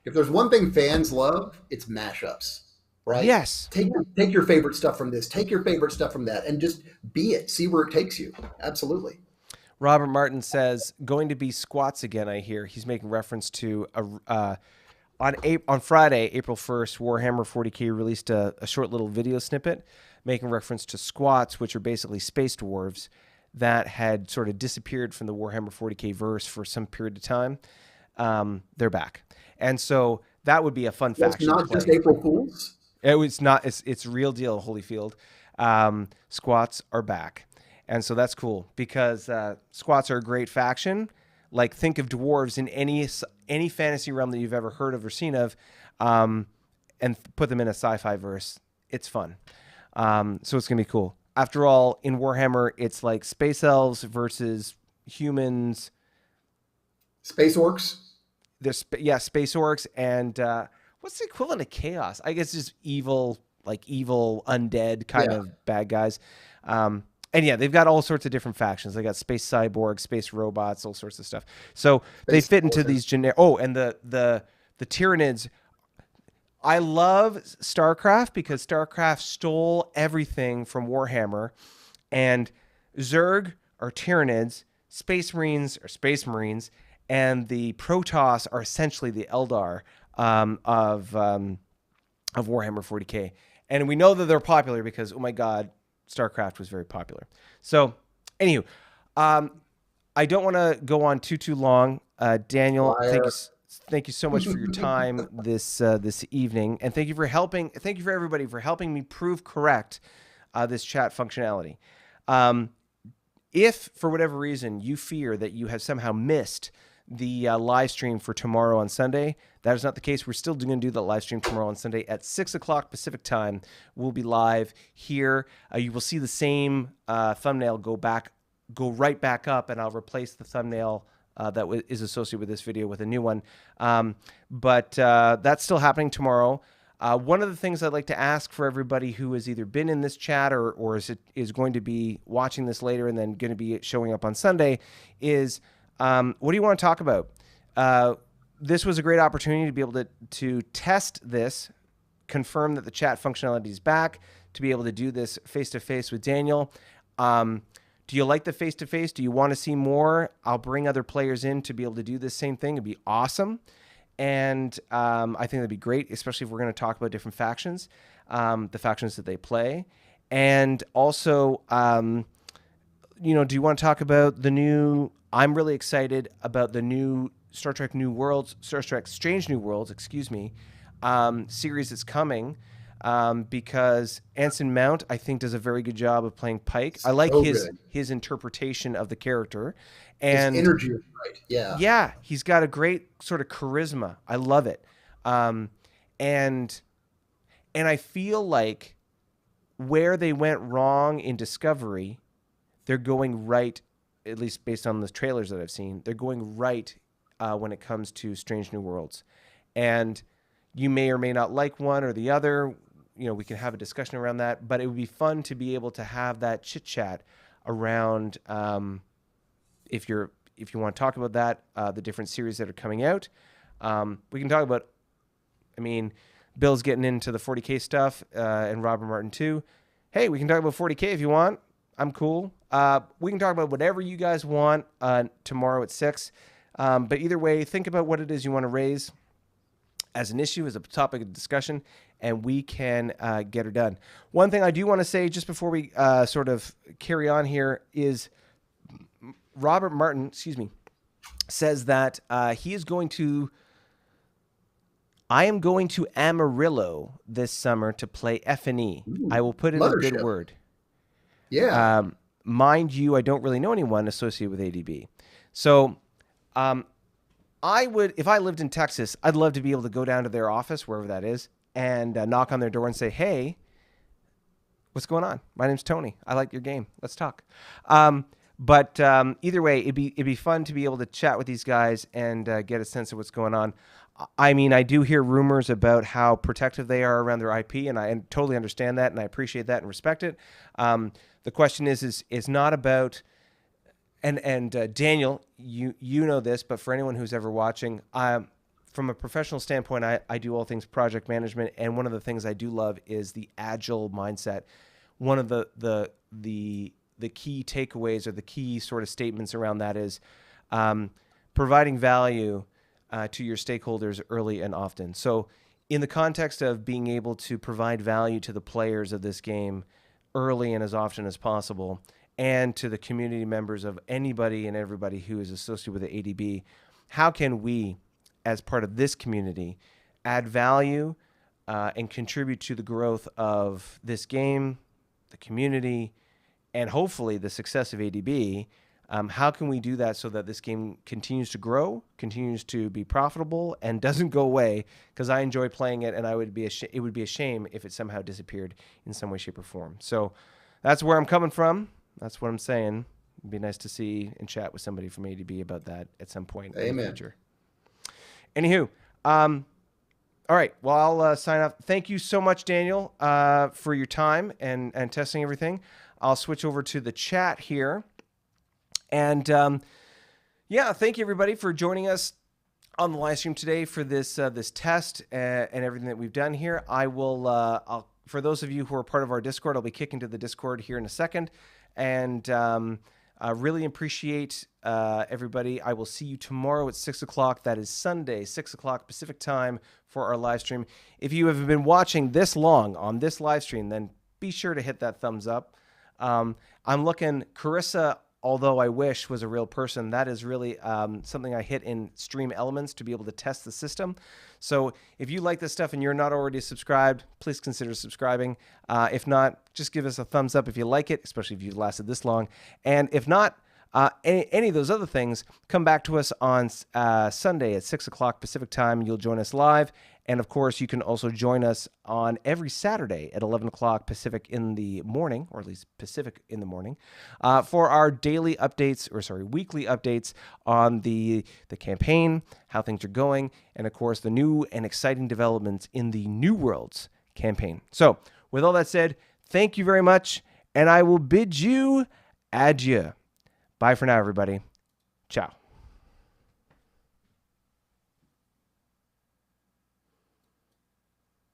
If there's one thing fans love, it's mashups, right? Yes. Take your favorite stuff from this, take your favorite stuff from that, and just be it. See where it takes you. Absolutely. Robert Martin says, going to be squats again, I hear. He's making reference to on Friday, April 1st, Warhammer 40K released a short little video snippet making reference to squats, which are basically space dwarves that had sort of disappeared from the Warhammer 40K verse for some period of time. They're back. And so that would be a fun faction. It's not just April Fools? It was not. It's real deal, Holyfield. Squats are back. And so that's cool because squats are a great faction. Like, think of dwarves in any fantasy realm that you've ever heard of or seen of, and put them in a sci-fi verse. It's fun. So it's going to be cool. After all, in Warhammer, it's like space elves versus humans. Space orcs? There's space orcs, and what's the equivalent of chaos? I guess just evil undead kind of bad guys. And yeah, they've got all sorts of different factions. They got space cyborgs, space robots, all sorts of stuff. So they fit into these generic. Oh, and the Tyranids. I love StarCraft because StarCraft stole everything from Warhammer, and Zerg are Tyranids, Space Marines are Space Marines, and the Protoss are essentially the Eldar of Warhammer 40K. And we know that they're popular because, oh my God, StarCraft was very popular. So, anywho, I don't want to go on too long. Daniel, thank you so much for your time this evening, and thank you for helping. Thank you for everybody for helping me prove correct this chat functionality. If for whatever reason you fear that you have somehow missed the live stream for tomorrow on Sunday, that is not the case. We're still going to do the live stream tomorrow on Sunday at 6 o'clock Pacific time. We'll be live here. You will see the same thumbnail go right back up, and I'll replace the thumbnail that is associated with this video with a new one. But that's still happening tomorrow. One of the things I'd like to ask for everybody who has either been in this chat or is going to be watching this later and then going to be showing up on Sunday is, what do you want to talk about? This was a great opportunity to be able to test this, confirm that the chat functionality is back, to be able to do this face-to-face with Daniel. Do you like the face-to-face? Do you want to see more? I'll bring other players in to be able to do this same thing. It'd be awesome. And I think that'd be great, especially if we're going to talk about different factions, the factions that they play. And also, do you want to talk about the new... I'm really excited about the new Star Trek Strange New Worlds, series that's coming. Because Anson Mount, I think, does a very good job of playing Pike. I like his interpretation of the character, and his energy is right. Yeah, he's got a great sort of charisma. I love it, and I feel like where they went wrong in Discovery, they're going right. At least based on the trailers that I've seen, they're going right when it comes to Strange New Worlds, and you may or may not like one or the other. We can have a discussion around that, but it would be fun to be able to have that chit chat around. If you want to talk about that, the different series that are coming out, we can talk about. I mean, Bill's getting into the 40K stuff, and Robert Martin too. Hey, we can talk about 40K if you want. I'm cool. We can talk about whatever you guys want tomorrow at 6. But either way, think about what it is you want to raise as an issue, as a topic of discussion, and we can get her done. One thing I do want to say just before we sort of carry on here is Robert Martin, says that he is going to... I am going to Amarillo this summer to play F&E. I will put in a good word. Yeah. Mind you, I don't really know anyone associated with ADB. So I would, if I lived in Texas, I'd love to be able to go down to their office, wherever that is, and knock on their door and say, hey, what's going on? My name's Tony. I like your game. Let's talk. But either way, it'd be fun to be able to chat with these guys and get a sense of what's going on. I mean, I do hear rumors about how protective they are around their IP, and I totally understand that, and I appreciate that and respect it. The question is not about, and Daniel, you know this, but for anyone who's ever watching, from a professional standpoint, I do all things project management, and one of the things I do love is the agile mindset. One of the key takeaways or the key sort of statements around that is providing value to your stakeholders early and often. So in the context of being able to provide value to the players of this game early and as often as possible, and to the community members of anybody and everybody who is associated with the ADB, how can we, as part of this community, add value and contribute to the growth of this game, the community, and hopefully the success of ADB? How can we do that so that this game continues to grow, continues to be profitable, and doesn't go away? Because I enjoy playing it, and it would be a shame if it somehow disappeared in some way, shape, or form. So that's where I'm coming from. That's what I'm saying. It'd be nice to see and chat with somebody from ADB about that at some point in the future. Anywho, all right. Well, I'll sign off. Thank you so much, Daniel, for your time and testing everything. I'll switch over to the chat here. And thank you everybody for joining us on the live stream today for this test and everything that we've done here. I will, for those of you who are part of our Discord, I'll be kicking to the Discord here in a second, and I really appreciate everybody. I will see you tomorrow at 6 o'clock. That is Sunday, 6 o'clock Pacific time for our live stream. If you have been watching this long on this live stream, then be sure to hit that thumbs up. I'm looking, Carissa although I wish was a real person. That is really something I hit in Stream Elements to be able to test the system. So if you like this stuff and you're not already subscribed, please consider subscribing. If not, just give us a thumbs up if you like it, especially if you've lasted this long. And if not, any of those other things, come back to us on Sunday at 6 o'clock Pacific time. You'll join us live. And of course, you can also join us on every Saturday at 11 o'clock Pacific in the morning, or at least Pacific in the morning, for our daily updates, weekly updates on the campaign, how things are going, and of course, the new and exciting developments in the New Worlds campaign. So, with all that said, thank you very much, and I will bid you adieu. Bye for now, everybody. Ciao.